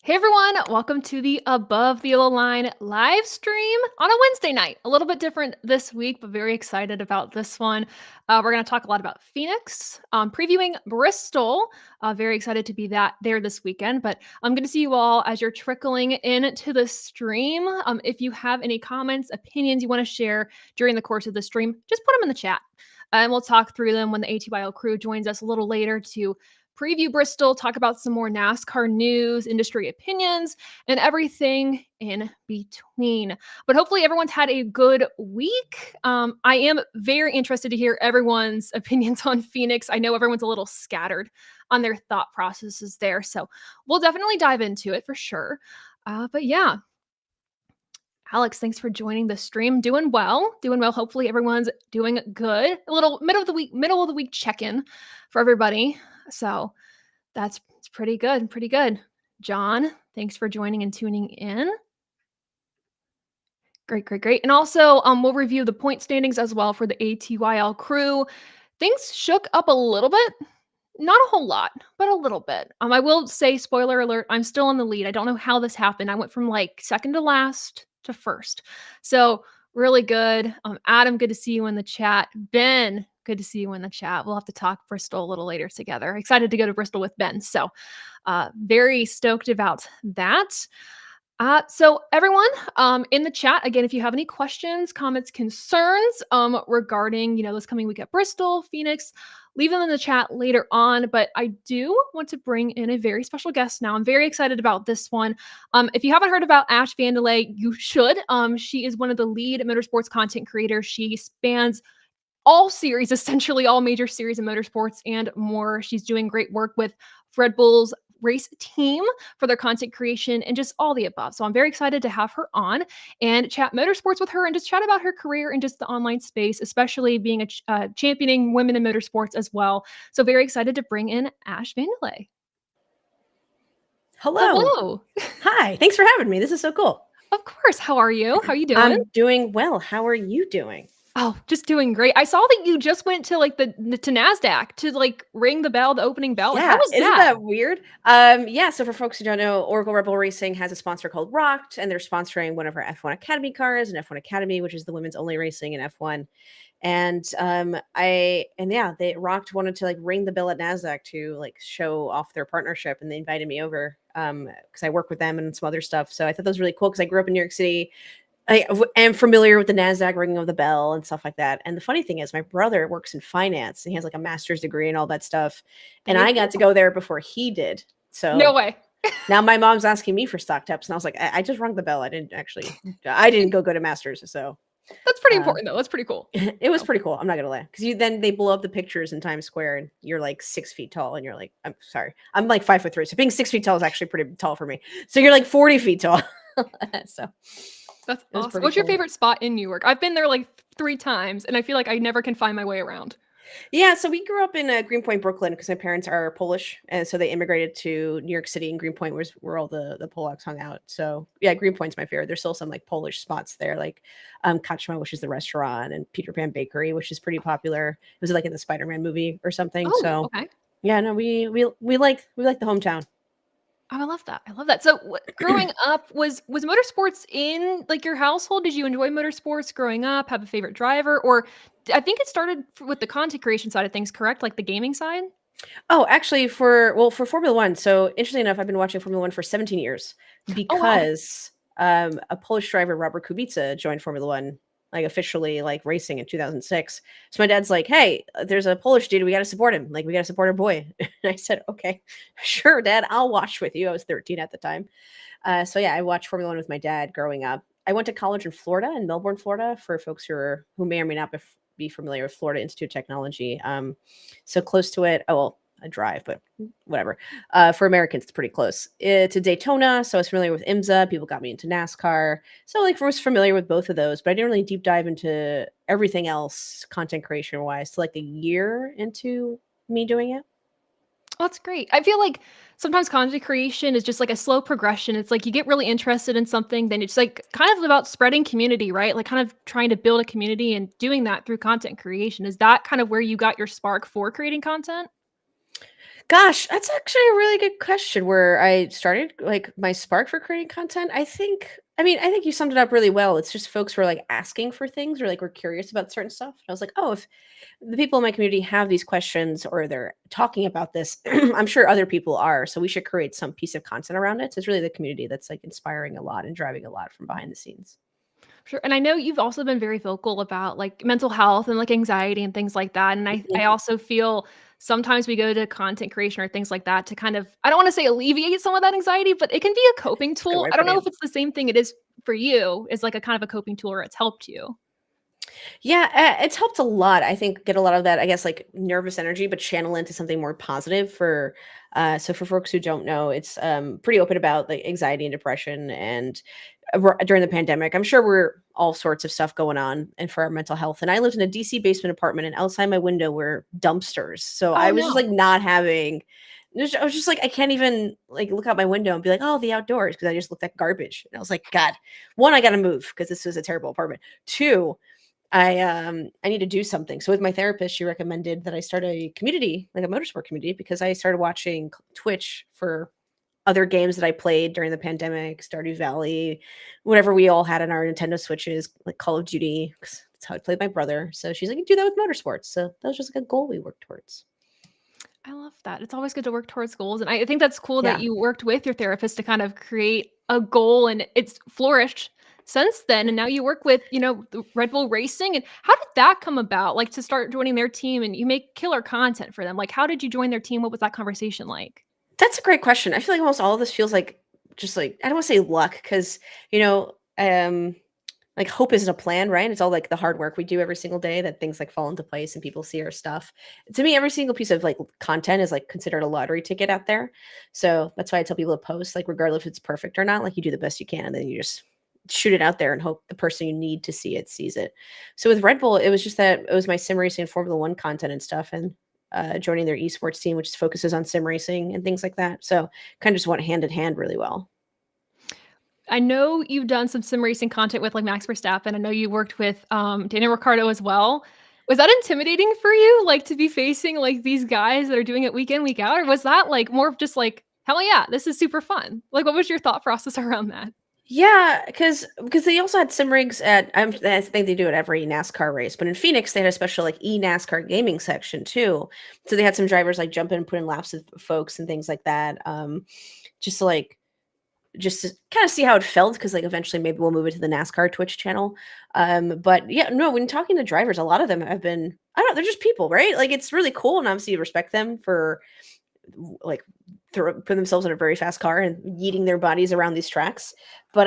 Hey everyone, welcome to the Above the Yellow Line live stream on a Wednesday night. A little bit different this week, but very excited about this one. We're going to talk a lot about Phoenix, previewing Bristol. Very excited to be there this weekend. But I'm going to see you all as you're trickling into the stream. If you have any comments, opinions you want to share during the course of the stream, just put them in the chat. And we'll talk through them when the ATYL crew joins us a little later to preview Bristol, talk about some more NASCAR news, industry opinions, and everything in between. But hopefully, everyone's had a good week. I am very interested to hear everyone's opinions on Phoenix. I know everyone's a little scattered on their thought processes there. So we'll definitely dive into it for sure. But yeah, Alex, thanks for joining the stream. Doing well. Doing well. Hopefully everyone's doing good. A little middle of the week check-in for everybody. So that's it's pretty good. Pretty good. John, thanks for joining and tuning in. Great. And also, we'll review the point standings as well for the ATYL crew. Things shook up a little bit. Not a whole lot, but a little bit. I will say, spoiler alert, I'm still in the lead. I don't know how this happened. I went from like second to last to first. So really good. Adam, good to see you in the chat. Ben, good to see you in the chat. We'll have to talk Bristol a little later together. Excited to go to Bristol with Ben. So very stoked about that. So everyone, in the chat, again, if you have any questions, comments, concerns, regarding, this coming week at Bristol, Phoenix, leave them in the chat later on. But I do want to bring in a very special guest now. I'm very excited about this one. If you haven't heard about Ash Vandelay, you should. She is one of the lead motorsports content creators. She spans all series, essentially all major series in motorsports and more. She's doing great work with Red Bull's race team for their content creation and just all the above. So I'm very excited to have her on and chat motorsports with her and just chat about her career and just the online space, especially being championing women in motorsports as well. So very excited to bring in Ash Vandelay. Hello. Hi. Thanks for having me. This is so cool. Of course. How are you? How are you doing? I'm doing well. How are you doing? Oh, just doing great. I saw that you just went to like to NASDAQ to like ring the bell, the opening bell. Yeah, How was isn't that? that weird? Yeah, so for folks who don't know, Oracle Rebel Racing has a sponsor called Rocked, and they're sponsoring one of our F1 Academy cars, and F1 Academy, which is the women's only racing in F1. And they Rocked wanted to like ring the bell at NASDAQ to like show off their partnership, and they invited me over because I work with them and some other stuff. So I thought that was really cool because I grew up in New York City. I am familiar with the NASDAQ ringing of the bell and stuff like that. And the funny thing is my brother works in finance and he has like a master's degree and all that stuff. And I got to go there before he did. So no way. Now my mom's asking me for stock tips. And I was like, I just rung the bell. I didn't go to master's. So that's pretty important though. That's pretty cool. It was pretty cool. I'm not going to lie. Because then they blow up the pictures in Times Square and you're like 6 feet tall. And you're like, I'm sorry. I'm like 5'3". So being 6 feet tall is actually pretty tall for me. So you're like 40 feet tall. So that's awesome. What's your favorite spot in New York? I've been there like 3 times and I feel like I never can find my way around. Yeah, so we grew up in Greenpoint, Brooklyn, because my parents are Polish, and so they immigrated to New York City, and Greenpoint was where all the Polacks hung out. So yeah, Greenpoint's my favorite. There's still some like Polish spots there, like Kaczma, which is the restaurant, and Peter Pan Bakery, which is pretty popular. It was like in the Spider-Man movie or something. Oh, so okay. Yeah, no, we like the hometown. Oh, I love that. So growing up, was motorsports in like your household? Did you enjoy motorsports growing up? Have a favorite driver? Or I think it started with the content creation side of things, correct? Like the gaming side? Oh, actually for Formula One. So interestingly enough, I've been watching Formula One for 17 years because a Polish driver, Robert Kubica, joined Formula One like officially like racing in 2006. So my dad's like, hey, there's a Polish dude. We got to support him. Like we got to support our boy. And I said, okay, sure, Dad, I'll watch with you. I was 13 at the time. So yeah, I watched Formula One with my dad growing up. I went to college in Florida, in Melbourne, Florida, for folks who may or may not be familiar with Florida Institute of Technology. So close to it. Oh, well, a drive, but whatever. For Americans, it's pretty close to Daytona. So I was familiar with IMSA. People got me into NASCAR. So like I was familiar with both of those, but I didn't really deep dive into everything else content creation wise till like a year into me doing it. Oh, that's great. I feel like sometimes content creation is just like a slow progression. It's like you get really interested in something, then it's like kind of about spreading community, right? Like kind of trying to build a community and doing that through content creation. Is that kind of where you got your spark for creating content? Gosh, that's actually a really good question where I started like my spark for creating content. I think you summed it up really well. It's just folks were like asking for things or like were curious about certain stuff. And I was like, oh, if the people in my community have these questions or they're talking about this, I'm sure other people are. So we should create some piece of content around it. So it's really the community that's like inspiring a lot and driving a lot from behind the scenes. Sure, and I know you've also been very vocal about, like, mental health and, like, anxiety and things like that, and I Mhm. also feel sometimes we go to content creation or things like that to kind of I don't wanna say alleviate some of that anxiety, but it can be a coping That's a good tool. way of I don't putting know it. if it's the same thing it is for you, is like a kind of a coping tool or it's helped you. Yeah, it's helped a lot. I think get a lot of that, I guess, like nervous energy, but channel into something more positive. So for folks who don't know, it's pretty open about like anxiety and depression, and during the pandemic, I'm sure we're all sorts of stuff going on, and for our mental health. And I lived in a DC basement apartment, and outside my window were dumpsters. So Oh, I was just no. like not having. I was just like I can't even like look out my window and be like, oh, the outdoors, because I just looked at garbage, and I was like, God, one, I got to move because this was a terrible apartment. Two, I need to do something. So with my therapist, she recommended that I start a community, like a motorsport community, because I started watching Twitch for other games that I played during the pandemic, Stardew Valley, whatever we all had on our Nintendo Switches, like Call of Duty, 'cause that's how I played my brother. So she's like, "You do that with motorsports." So that was just like a goal we worked towards. I love that. It's always good to work towards goals, and I think that's cool that Yeah. you worked with your therapist to kind of create a goal, and it's flourished since then, and now you work with, the Red Bull Racing, and how did that come about? Like, to start joining their team, and you make killer content for them. Like, how did you join their team? What was that conversation like? That's a great question. I feel like almost all of this feels like just like I don't want to say luck because you know, like hope isn't a plan, right? It's all like the hard work we do every single day that things like fall into place and people see our stuff. To me, every single piece of like content is like considered a lottery ticket out there. So that's why I tell people to post, like regardless if it's perfect or not, like you do the best you can and then you just shoot it out there and hope the person you need to see it sees it. So with Red Bull, it was just that it was my sim racing and Formula One content and stuff and joining their esports team, which focuses on sim racing and things like that. So kind of just went hand in hand really well. I know you've done some sim racing content with, like, Max Verstappen. I know you worked with, Daniel Ricciardo as well. Was that intimidating for you, like, to be facing, like, these guys that are doing it week in, week out? Or was that, like, more of just like, "Hell yeah, this is super fun?" Like, what was your thought process around that? Yeah, because they also had sim rigs at I think they do it every NASCAR race, but in Phoenix they had a special like e-NASCAR gaming section too. So they had some drivers like jump in and put in laps with folks and things like that. Just to like just to kind of see how it felt because like eventually maybe we'll move it to the NASCAR Twitch channel. But yeah, no, when talking to drivers, a lot of them have been I don't know, they're just people, right? Like it's really cool and obviously you respect them for like put themselves in a very fast car and yeeting their bodies around these tracks. But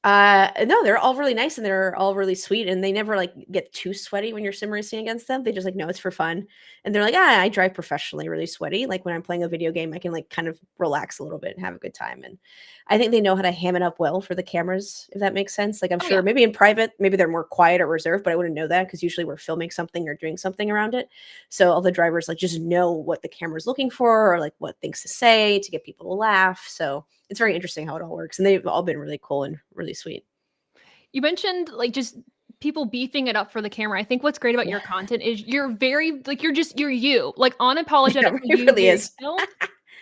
no, they're all really nice and they're all really sweet and they never like get too sweaty when you're sim racing against them. They just like, no, it's for fun. And they're like, I drive professionally, really sweaty. Like when I'm playing a video game, I can like kind of relax a little bit and have a good time. And I think they know how to ham it up well for the cameras, if that makes sense. Like I'm Oh, sure yeah. maybe in private, maybe they're more quiet or reserved, but I wouldn't know that because usually we're filming something or doing something around it. So all the drivers like just know what the camera's looking for or like what things to say to get people to laugh. So it's very interesting how it all works. And they've all been really cool and really sweet. You mentioned, like, just people beefing it up for the camera. I think what's great about Yeah. your content is you're very like, you're you, like, Yeah, unapologetically it you, really very is. chill.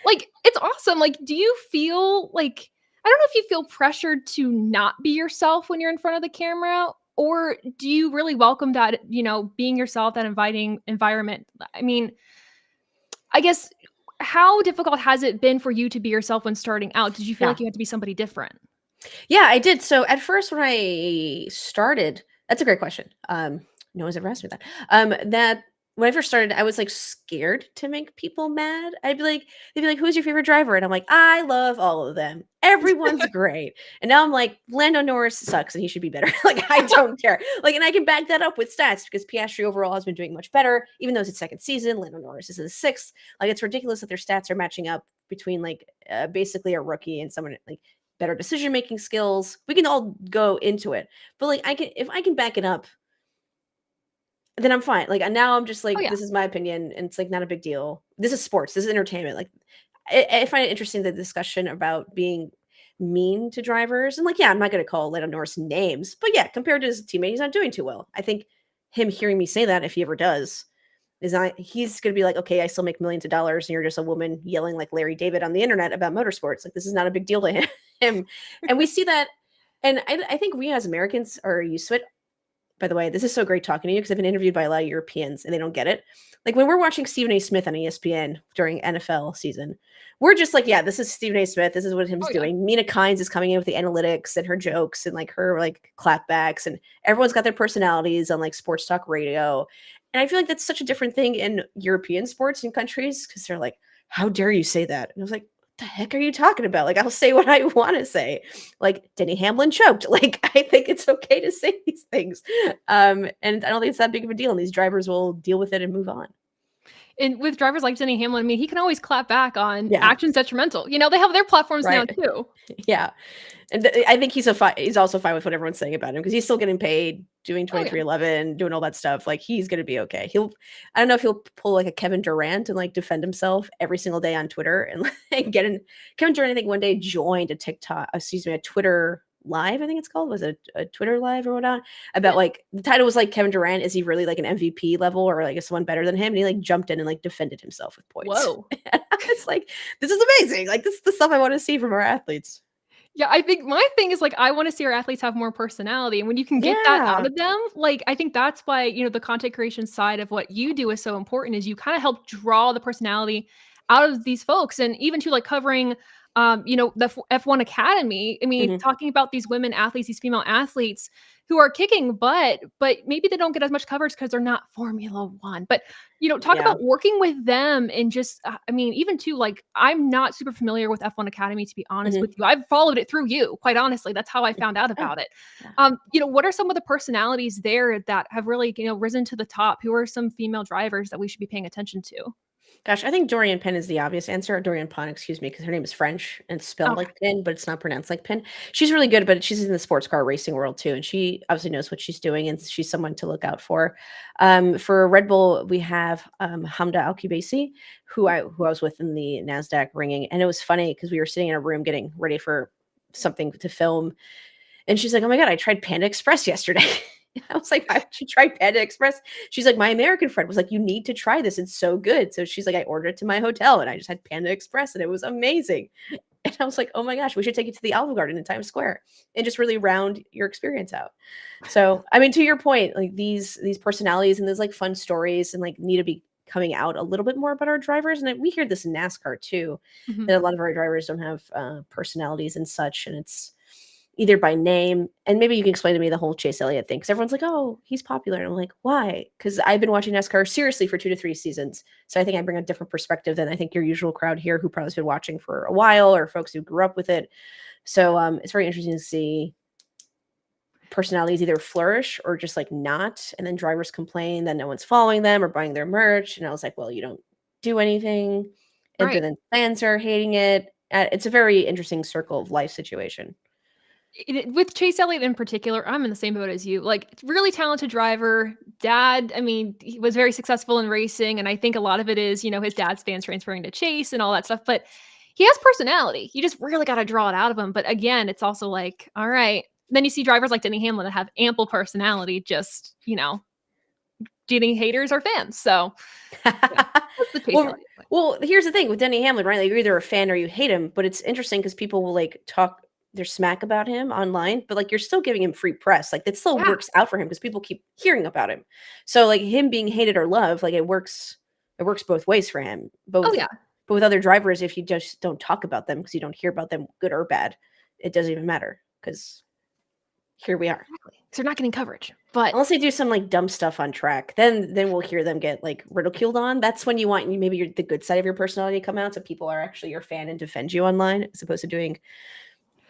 Like, it's awesome. Like, do you feel like I don't know if you feel pressured to not be yourself when you're in front of the camera, or do you really welcome that, being yourself, that inviting environment? I mean, I guess how difficult has it been for you to be yourself when starting out? Did you feel Yeah. like you had to be somebody different? Yeah, I did. So at first when I started that's a great question. No one's ever asked me that. That when I first started, I was like scared to make people mad. They'd be like, "Who's your favorite driver?" And I'm like, "I love all of them. Everyone's great." And now I'm like, "Lando Norris sucks and he should be better." Like I don't care. Like, and I can back that up with stats because Piastri overall has been doing much better, even though it's his second season. Lando Norris is in his sixth. Like it's ridiculous that their stats are matching up between like basically a rookie and someone like better decision making skills. We can all go into it. But like I can if I can back it up, then I'm fine. Like now I'm just Oh, like yeah. this is my opinion and it's like not a big deal. This is sports. This is entertainment. Like I find it interesting the discussion about being mean to drivers and like yeah, I'm not going to call Lando Norris names, but yeah, compared to his teammate, he's not doing too well. I think him hearing me say that if he ever does, is not, he's going to be like, okay, I still make millions of dollars and you're just a woman yelling like Larry David on the internet about motorsports. Like, this is not a big deal to him. And we see that. And I think we as Americans are used to it. By the way, this is so great talking to you because I've been interviewed by a lot of Europeans and they don't get it. Like when we're watching Stephen A. Smith on ESPN during NFL season, we're just like, yeah, this is Stephen A. Smith. This is what him's Oh, yeah. doing. Mina Kimes is coming in with the analytics and her jokes and like her like clapbacks, and everyone's got their personalities on like sports talk radio. And I feel like that's such a different thing in European sports and countries because they're like, how dare you say that? And I was like, the heck are you talking about? Like, I'll say what I want to say. Like, Denny Hamlin choked. Like, I think it's okay to say these things. And I don't think it's that big of a deal. And these drivers will deal with it and move on. And with drivers like Denny Hamlin, I mean, he can always clap back on Yeah. actions detrimental. You know, they have their platforms now Right. too. Yeah. And I think he's also fine with what everyone's saying about him because he's still getting paid, doing Oh, yeah. 2311, doing all that stuff. Like, he's going to be okay. I don't know if he'll pull like a Kevin Durant and like defend himself every single day on Twitter and like Kevin Durant, I think one day joined a Twitter live, I think it's called. Was it a Twitter live or whatnot? About like the title was like Kevin Durant, is he really like an MVP level or like is someone better than him? And he like jumped in and like defended himself with points. Whoa. It's like, this is amazing. Like, this is the stuff I want to see from our athletes. Yeah, I think my thing is like I want to see our athletes have more personality. And when you can get that out Yeah. of them, like I think that's why, you know, the content creation side of what you do is so important is you kind of help draw the personality out of these folks. And even to like covering you know, the F1 Academy. I mean, Mhm. talking about these women athletes, these female athletes who are kicking butt, but maybe they don't get as much coverage because they're not Formula One. But you know, talk Yeah. about working with them and just, I mean, even to like, I'm not super familiar with F1 Academy, to be honest with Mhm. you. I've followed it through you, quite honestly. That's how I found out Oh, about it. yeah. You know, what are some of the personalities there that have really, you know, risen to the top? Who are some female drivers that we should be paying attention to? Gosh, I think Dorian Penn is the obvious answer. Dorian Penn, excuse me, because her name is French and it's spelled Okay. like Pin, but it's not pronounced like Pin. She's really good, but she's in the sports car racing world too, and she obviously knows what she's doing, and she's someone to look out for. For Red Bull, we have Hamda Al-Kubaisi, who I was with in the Nasdaq ringing, and it was funny because we were sitting in a room getting ready for something to film, and she's like, "Oh my god, I tried Panda Express yesterday." I was like, "Why would you try Panda Express?" She's like, "My American friend was like, you need to try this. It's so good." So she's like, "I ordered it to my hotel and I just had Panda Express and it was amazing." And I was like, "Oh my gosh, we should take you to the Olive Garden in Times Square and just really round your experience out." So, I mean, to your point, like these personalities and those like fun stories and like need to be coming out a little bit more about our drivers. And we hear this in NASCAR too, Mhm. that a lot of our drivers don't have personalities and such, and it's either by name, and maybe you can explain to me the whole Chase Elliott thing, because everyone's like, "Oh, he's popular." And I'm like, "Why?" Because I've been watching NASCAR seriously for 2 to 3 seasons, so I think I bring a different perspective than I think your usual crowd here who probably has been watching for a while or folks who grew up with it. So, it's very interesting to see personalities either flourish or just, like, not, and then drivers complain that no one's following them or buying their merch, and I was like, "Well, you don't do anything," and Right. then fans are hating it. It's a very interesting circle of life situation. With Chase Elliott in particular, I'm in the same boat as you. Like, really talented driver. Dad, I mean, he was very successful in racing, and I think a lot of it is, you know, his dad's fans transferring to Chase and all that stuff. But he has personality. You just really got to draw it out of him. But again, it's also like, all right. Then you see drivers like Denny Hamlin that have ample personality, just, you know, getting haters or fans. So yeah, that's the Chase Well Elliott point. well, here's the thing with Denny Hamlin, right? Like, you're either a fan or you hate him, but it's interesting because people will, like, talk their smack about him online, but, like, you're still giving him free press. Like, it still Yeah. works out for him because people keep hearing about him. So, like, him being hated or loved, like, it works both ways for him. Oh yeah. But with other drivers, if you just don't talk about them because you don't hear about them, good or bad, it doesn't even matter because here we are. Exactly. So they're not getting coverage. But Unless they do some, like, dumb stuff on track, then we'll hear them get, like, ridiculed on. That's when you want maybe the good side of your personality to come out so people are actually your fan and defend you online as opposed to doing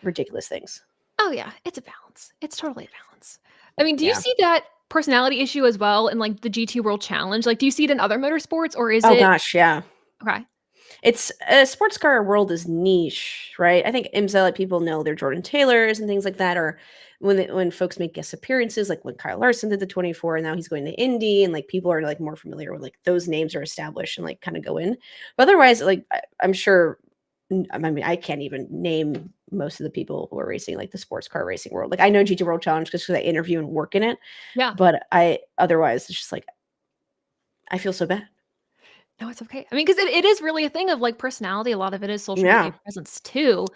ridiculous things. oh yeah, it's a balance. It's totally a balance. I mean, do you Yeah. see that personality issue as well in like the GT World Challenge? Like, do you see it in other motorsports or is Oh it gosh, yeah. okay? It's sports car world is niche, right? I think IMSA, like, people know their Jordan Taylors and things like that, or when folks make guest appearances, like when Kyle Larson did the 24, and now he's going to Indy, and like people are like more familiar with like those names are established and like kind of go in. But otherwise, like I'm sure, I mean, I can't even name most of the people who are racing like the sports car racing world. Like, I know GT World Challenge because I interview and work in it, Yeah. but I otherwise it's just like I feel so bad. No, it's okay. I mean, because it is really a thing of, like, personality. A lot of it is social media Yeah. presence too.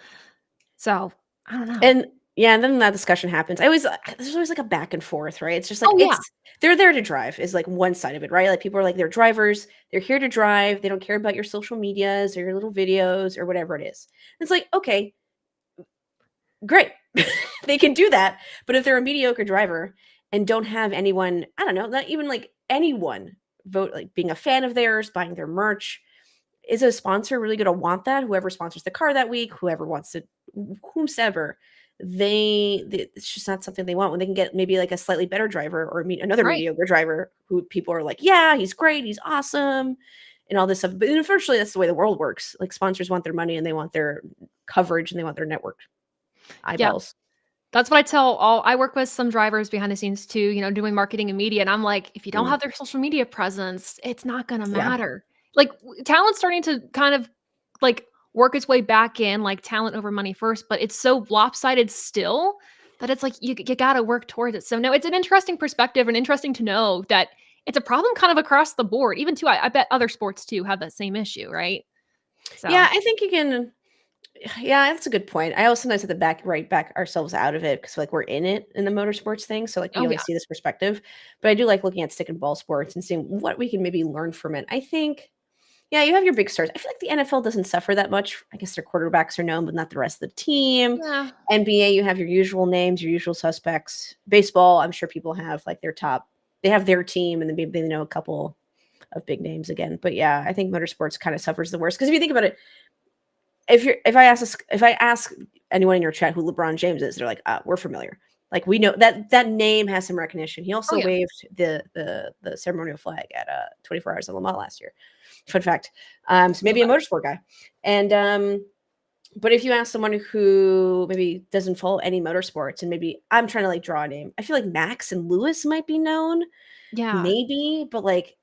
So, I don't know. And yeah, and then that discussion happens. There's always like a back and forth, right? It's just like Oh, yeah. they're there to drive is like one side of it, right? Like people are like they're drivers, they're here to drive, they don't care about your social medias or your little videos or whatever it is. It's like, okay, great. They can do that. But if they're a mediocre driver and don't have anyone, I don't know, not even like anyone vote like being a fan of theirs, buying their merch, is a sponsor really going to want that? Whoever sponsors the car that week, whoever wants to, whomsoever, it's just not something they want when they can get maybe like a slightly better driver or meet another Right. mediocre driver who people are like, yeah, he's great, he's awesome, and all this stuff. But unfortunately, that's the way the world works. Like sponsors want their money and they want their coverage and they want their network Yeah. eyeballs. That's what I tell all I work with some drivers behind the scenes too, doing marketing and media, and I'm like, "If you don't Mm, have their social media presence, it's not gonna yeah. matter." Like, talent's starting to kind of, like, work its way back in, like, talent over money first, but it's so lopsided still that it's like you gotta work towards it. So, no, it's an interesting perspective and interesting to know that it's a problem kind of across the board. Even too, I bet other sports too have that same issue, right? Yeah, So I think you can. Yeah, that's a good point. I also sometimes have to back ourselves out of it because like we're in it in the motorsports thing. So like we oh, only yeah. see this perspective. But I do like looking at stick and ball sports and seeing what we can maybe learn from it. I think, yeah, you have your big stars. I feel like the NFL doesn't suffer that much. I guess their quarterbacks are known, but not the rest of the team. Yeah. NBA, you have your usual names, your usual suspects. Baseball, I'm sure people have like their top, they have their team and then maybe they know a couple of big names again. But yeah, I think motorsports kind of suffers the worst. Because if you think about it, if I ask anyone in your chat who LeBron James is, they're like, we're familiar. Like we know that name has some recognition. He Oh, also yeah. waved the ceremonial flag at 24 Hours of Le Mans last year. Fun fact. So Love maybe a that. motorsport guy. And but if you ask someone who maybe doesn't follow any motorsports and maybe I'm trying to like draw a name, I feel like Max and Lewis might be known, Yeah. maybe, but like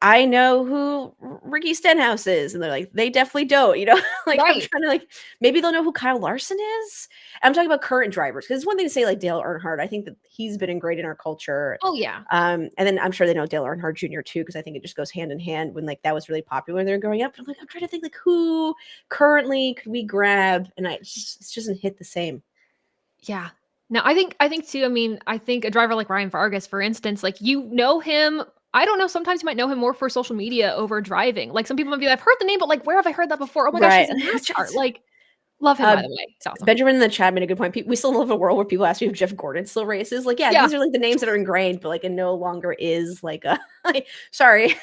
I know who Ricky Stenhouse is, and they're like, they definitely don't, like I'm Right. trying to like maybe they'll know who Kyle Larson is. I'm talking about current drivers because it's one thing to say like Dale Earnhardt. I think that he's been ingrained in our culture. Oh, yeah. And then I'm sure they know Dale Earnhardt Jr. too, because I think it just goes hand in hand when like that was really popular when they were growing up. But I'm trying to think like who currently could we grab, and it just doesn't hit the same. Yeah. No, I think too, I mean, I think a driver like Ryan Vargas, for instance, like, you know him I don't know, sometimes you might know him more for social media over driving. Like, some people might be like, "I've heard the name, but, like, where have I heard that before? Oh my gosh, Right. he's in NASCAR." Like, love him, Uh, by the way. He's awesome. Benjamin in the chat made a good point. We still live in a world where people ask me if Jeff Gordon still races. Like, yeah, Yeah. these are like the names that are ingrained, but like it no longer is like a sorry.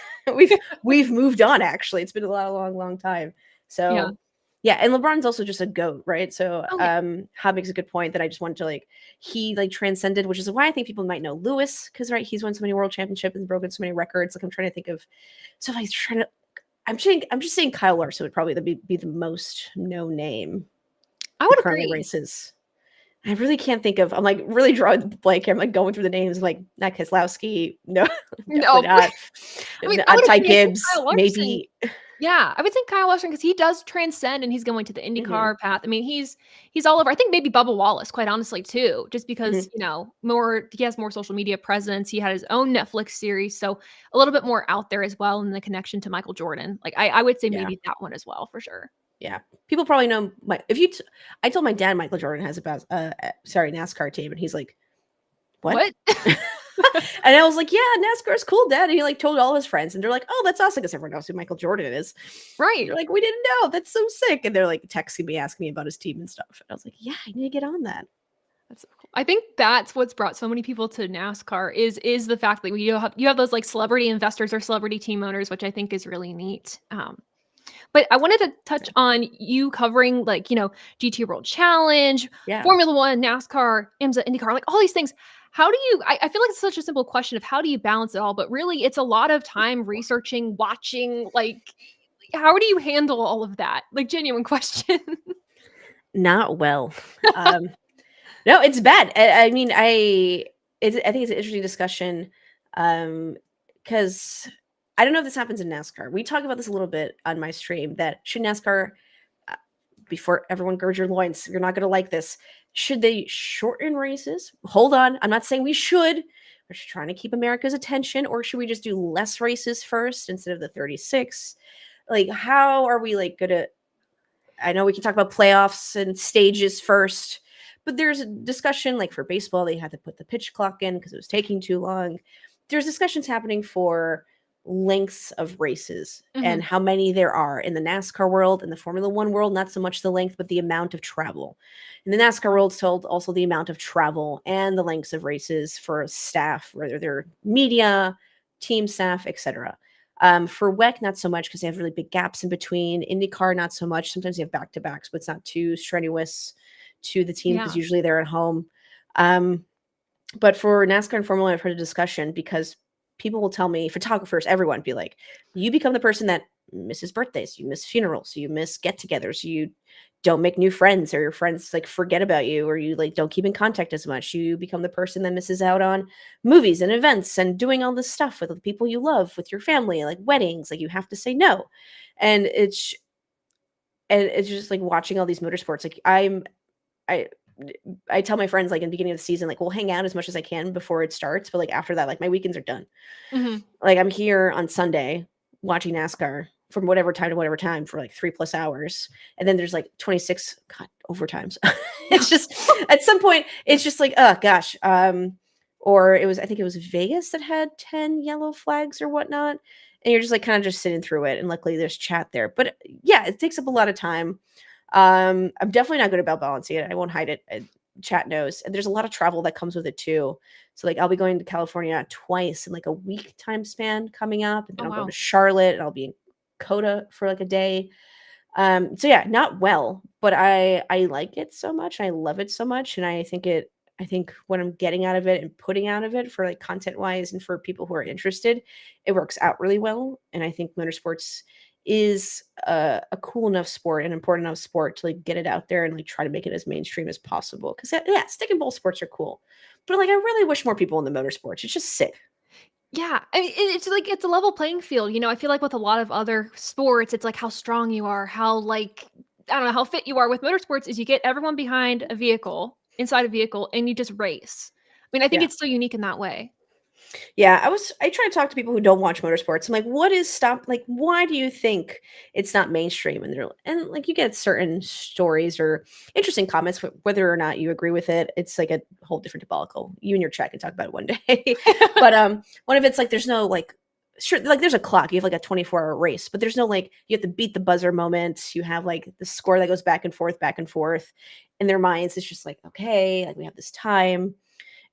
we've moved on actually. It's been a long time. Yeah. So yeah, and LeBron's also just a goat, right? So Oh, yeah. Hob makes a good point that I just wanted to like he like transcended, which is why I think people might know Lewis, because right, he's won so many world championships and broken so many records. Like I'm trying to think of so if I was trying to I'm just saying Kyle Larson would probably be the most known name I who would currently agree. races. I really can't think of. I'm like really drawing the blank. I'm like going through the names. Like not Keselowski. No, definitely No. not. I mean, I would Ty agree. I think Gibbs, Kyle Larson maybe. yeah, I would think Kyle Larson because he does transcend and he's going to the Hmm. IndyCar path. I mean, he's all over. I think maybe Bubba Wallace, quite honestly, too, just because, Hmm. more he has more social media presence. He had his own Netflix series, so a little bit more out there as well in the connection to Michael Jordan. Like, I would say Yeah, maybe that one as well for sure. yeah. People probably know my. I told my dad Michael Jordan has about sorry NASCAR team, and he's like, what? What? And I was like, yeah, NASCAR's cool, Dad. And he like told all his friends, and they're like, oh, that's awesome because everyone knows who Michael Jordan is. And they're Right. like, we didn't know. That's so sick. And they're like texting me, asking me about his team and stuff. And I was like, yeah, I need to get on that. That's so cool. I think that's what's brought so many people to NASCAR is the fact that you have those, like, celebrity investors or celebrity team owners, which I think is really neat. But I wanted to touch on you covering, like, GT World Challenge, Yeah. Formula One, NASCAR, IMSA, IndyCar, like all these things. How do you I feel like it's such a simple question of how do you balance it all, but really it's a lot of time researching, watching, like, how do you handle all of that? Like, genuine question. Not well. Um, no, it's bad. I mean, I think it's an interesting discussion because I don't know if this happens in NASCAR. We talk about this a little bit on my stream that should NASCAR, uh, before everyone gird your loins, you're not going to like this. Should they shorten races? Hold on. I'm not saying we should. We're Are she trying to keep America's attention, or should we just do less races first instead of the 36? Like, how are we like gonna? I know we can talk about playoffs and stages first, but there's a discussion like for baseball, they had to put the pitch clock in because it was taking too long. There's discussions happening for lengths of races and Mhm. how many there are in the NASCAR world and the Formula One world, not so much the length, but the amount of travel. In the NASCAR world, it's told also the amount of travel and the lengths of races for staff, whether they're media, team staff, etc. For WEC, not so much because they have really big gaps in between. IndyCar, not so much. Sometimes you have back to backs, but it's not too strenuous to the team because Yeah. usually they're at home. But for NASCAR and Formula One, I've heard a discussion because people will tell me, photographers, everyone, be like, you become the person that misses birthdays, you miss funerals, you miss get-togethers, you don't make new friends, or your friends like forget about you, or you like don't keep in contact as much. You become the person that misses out on movies and events and doing all this stuff with the people you love, with your family, like weddings. Like you have to say no, and it's just like watching all these motorsports. Like I I tell my friends like in the beginning of the season, like we'll hang out as much as I can before it starts, but like after that, like my weekends are done. Mhm. Like I'm here on Sunday watching NASCAR from whatever time to whatever time for like 3+ hours. And then there's like 26 God, overtimes. Yeah. It's just at some point, it's just like, oh gosh. Or I think it was Vegas that had 10 yellow flags or whatnot. And you're just like kind of just sitting through it. And luckily there's chat there. But yeah, it takes up a lot of time. I'm definitely not good about balancing it. I won't hide it. Chat knows. And there's a lot of travel that comes with it too. So like I'll be going to California twice in like a week time span coming up, and then Oh, I'll go to wow. Charlotte and I'll be in Coda for like a day. So yeah, not well, but I like it so much. I love it so much, and I think what I'm getting out of it and putting out of it for like content wise and for people who are interested, it works out really well. And I think motorsports is a cool enough sport, an important enough sport to like get it out there and like try to make it as mainstream as possible. Because yeah, stick and bowl sports are cool, but like I really wish more people in the motorsports. It's just sick. Yeah, I mean, it's like it's a level playing field, I feel like with a lot of other sports, it's like how strong you are, how like I don't know, how fit you are. With motorsports is you get everyone behind a vehicle, inside a vehicle, and you just race. I mean, I think Yeah. it's so unique in that way. Yeah, I try to talk to people who don't watch motorsports. I'm like, what is stop like why do you think it's not mainstream? And like you get certain stories or interesting comments whether or not you agree with it. It's like a whole different debacle. You and your chat can talk about it one day. But one of it's like there's no like sure like there's a clock. You have like a 24-hour race, but there's no like you have to beat the buzzer moments. You have like the score that goes back and forth, back and forth. In their minds, it's just like, okay, like we have this time.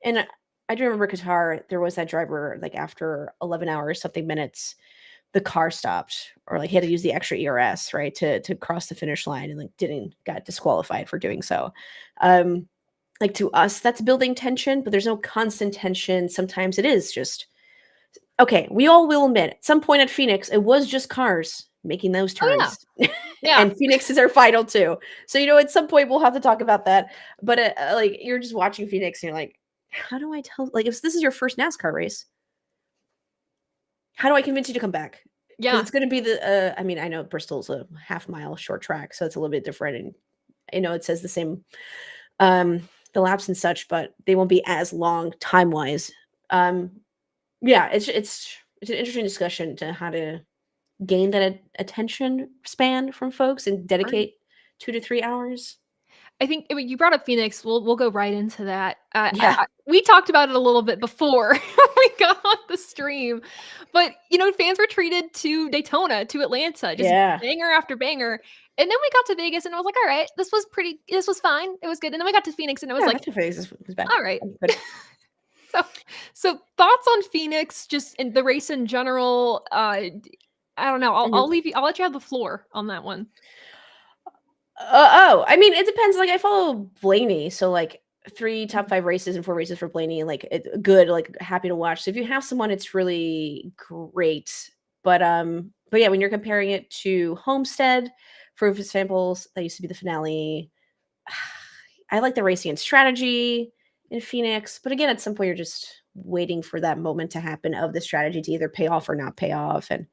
And I do remember Qatar, there was that driver, like, after 11 hours, something minutes, the car stopped or, like, he had to use the extra ERS, right, to cross the finish line and, like, didn't got disqualified for doing so. Um, like, to us, that's building tension, but there's no constant tension. Sometimes it is just okay, we all will admit, at some point at Phoenix, it was just cars making those Oh, yeah. turns. Yeah. And Phoenix is our final too. So, at some point we'll have to talk about that. But like you're just watching Phoenix and you're like, how do I tell like if this is your first NASCAR race, how do I convince you to come back? Because Yeah. it's gonna be I mean, I know Bristol's a half-mile short track, so it's a little bit different. And it says the same the laps and such, but they won't be as long time-wise. Um, yeah, it's an interesting discussion to how to gain that attention span from folks and Right. dedicate 2 to 3 hours. I think I mean, you brought up Phoenix, we'll go right into that. Yeah. We talked about it a little bit before we got on the stream, but, fans were treated to Daytona, to Atlanta, just Yeah. banger after banger, and then we got to Vegas, and I was like, "Alright, this was fine, it was good," and then we got to Phoenix, and it was Yeah, like, nothing phase was bad. "Alright." But So so thoughts on Phoenix, just in the race in general, I don't know, mhm. I'll let you have the floor on that one. Oh, I mean, it depends. Like, I follow Blaney, so like three top Mhm. five races and four races for Blaney. Like, good. Like, happy to watch. So if you have someone, it's really great. But yeah, when you're comparing it to Homestead, for examples, that used to be the finale. I like the racing and strategy in Phoenix, but again, at some point, you're just waiting for that moment to happen of the strategy to either pay off or not pay off. And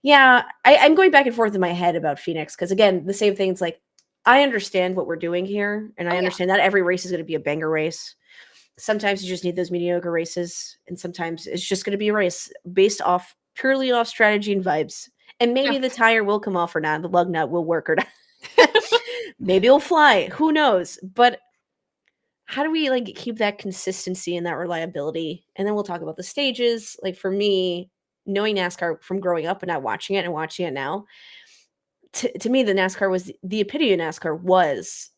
yeah, I'm going back and forth in my head about Phoenix because again, the same things like I understand what we're doing here, and Oh, I yeah. understand that every race is going to be a banger race. sometimes you just need those mediocre races, and sometimes it's just going to be a race based off purely off strategy and vibes. And Yeah. maybe the tire will come off or not, the lug nut will work or not. Maybe it'll fly. Who knows? But how do we like keep that consistency and that reliability? And then we'll talk about the stages. Like for me, knowing NASCAR from growing up and not watching it and watching it now, to me, the NASCAR was the epitome of NASCAR was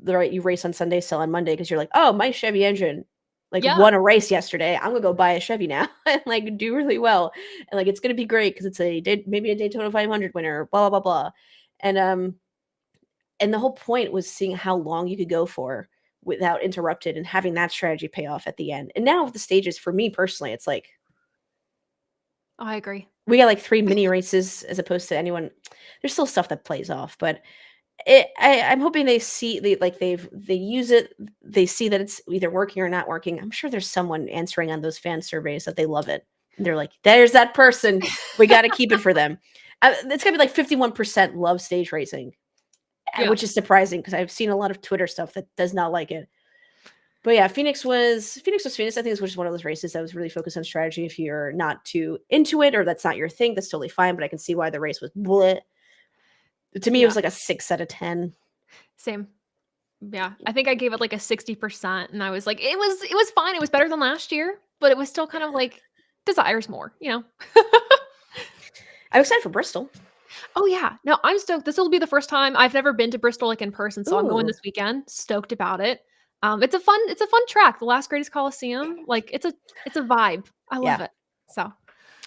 right. You race on Sunday, sell on Monday because you're like, oh, my Chevy engine like Yeah. won a race yesterday. I'm gonna go buy a Chevy now and like do really well, and like it's gonna be great because it's maybe a Daytona 500 winner, blah blah blah blah, and the whole point was seeing how long you could go for without interrupted and having that strategy pay off at the end. And now with the stages, for me personally, it's like I agree. we got like 3 mini races as opposed to anyone. There's still stuff that plays off, but I'm hoping they see they use it. They see that it's either working or not working. I'm sure there's someone answering on those fan surveys that they love it. And they're like, "There's that person. We got to keep it for them." It's gonna be like 51% love stage racing, Yeah. which is surprising because I've seen a lot of Twitter stuff that does not like it. But yeah, Phoenix was Phoenix. I think it's just one of those races that was really focused on strategy. If you're not too into it or that's not your thing, that's totally fine. But I can see why the race was bleh. To me, it Yeah. was like a 6 out of 10. Same. Yeah. I think I gave it like a 60%, and I was like, it was fine. It was better than last year, but it was still kind of like desires more, you know? I'm excited for Bristol. Oh yeah. No, I'm stoked. This will be the first time I've never been to Bristol like in person, so I'm going Ooh, this weekend. Stoked about it. It's a fun track. The Last Greatest Coliseum. Like it's a vibe. I love yeah. it. So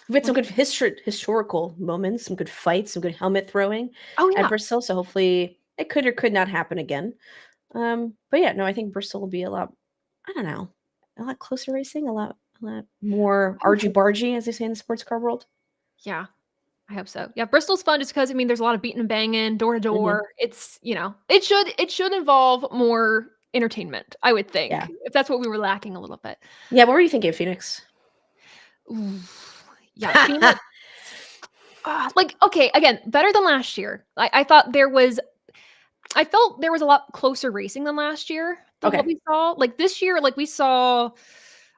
We had some looking good historical moments, some good fights, some good helmet throwing Oh at yeah. Bristol. So hopefully it could or could not happen again. But yeah, no, I think Bristol will be a lot. I don't know, a lot closer racing, a lot more I would argy hope so. bargy, as they say in the sports car world. Yeah. I hope so. Yeah, Bristol's fun just because I mean there's a lot of beating and banging, door to Hmm. door. It should involve more entertainment, I would think, Yeah, if that's what we were lacking a little bit. yeah. What were you thinking of Phoenix? Ooh, yeah, Phoenix. Like, okay, again, better than last year. I felt there was a lot closer racing than last year than what Okay, we saw. Like this year, like we saw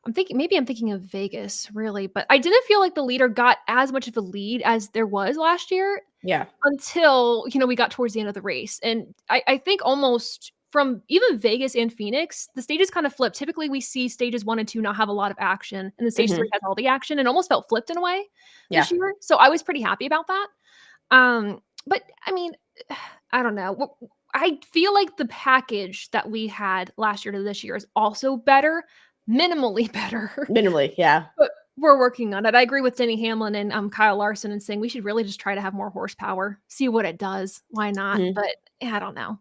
I'm thinking of Vegas, really, but I didn't feel like the leader got as much of a lead as there was last year yeah. until, we got towards the end of the race. And I think almost from even Vegas and Phoenix, the stages kind of flipped. Typically, we see stages 1 and 2 not have a lot of action, and then stage 3 Hmm. has all the action, and almost felt flipped in a way Yeah. this year. So I was pretty happy about that. But I mean, I don't know. I feel like the package that we had last year to this year is also better, minimally better. Minimally, yeah. But we're working on it. I agree with Denny Hamlin and Kyle Larson and saying we should really just try to have more horsepower, see what it does. Why not? Mhm. But yeah, I don't know.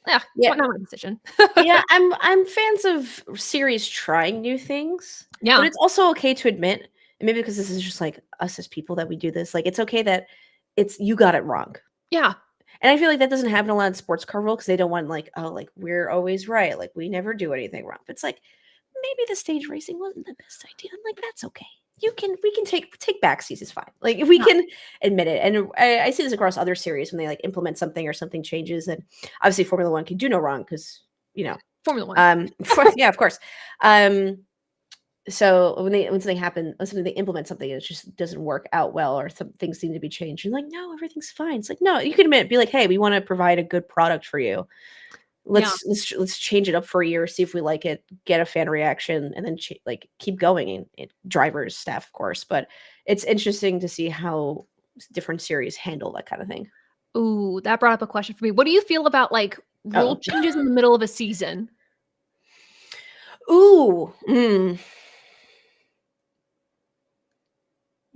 Yeah, Yeah. not my decision. Yeah, I'm fans of series trying new things, but Yeah, it's also okay to admit, and maybe because this is just like us as people that we do this, like it's okay that it's you got it wrong. yeah, And I feel like that doesn't happen a lot in sports car world because they don't want like, oh, like we're always right, like we never do anything wrong. But it's like maybe the stage racing wasn't the best idea. I'm like, that's okay. We can take back seats is fine. Like if we yeah. can admit it. And I see this across other series when they like implement something or something changes. And obviously Formula One can do no wrong because you know Formula One. yeah, of course. Um, so when something they implement something, it just doesn't work out well, or some things seem to be changed. You're like, no, everything's fine. It's like, no, you can admit, be like, hey, we want to provide a good product for you. Yeah. Let's change it up for a year, see if we like it, get a fan reaction, and then like keep going. And drivers, staff, of course. But it's interesting to see how different series handle that kind of thing. Ooh, that brought up a question for me. What do you feel about like rule Oh, changes in the middle of a season? ooh,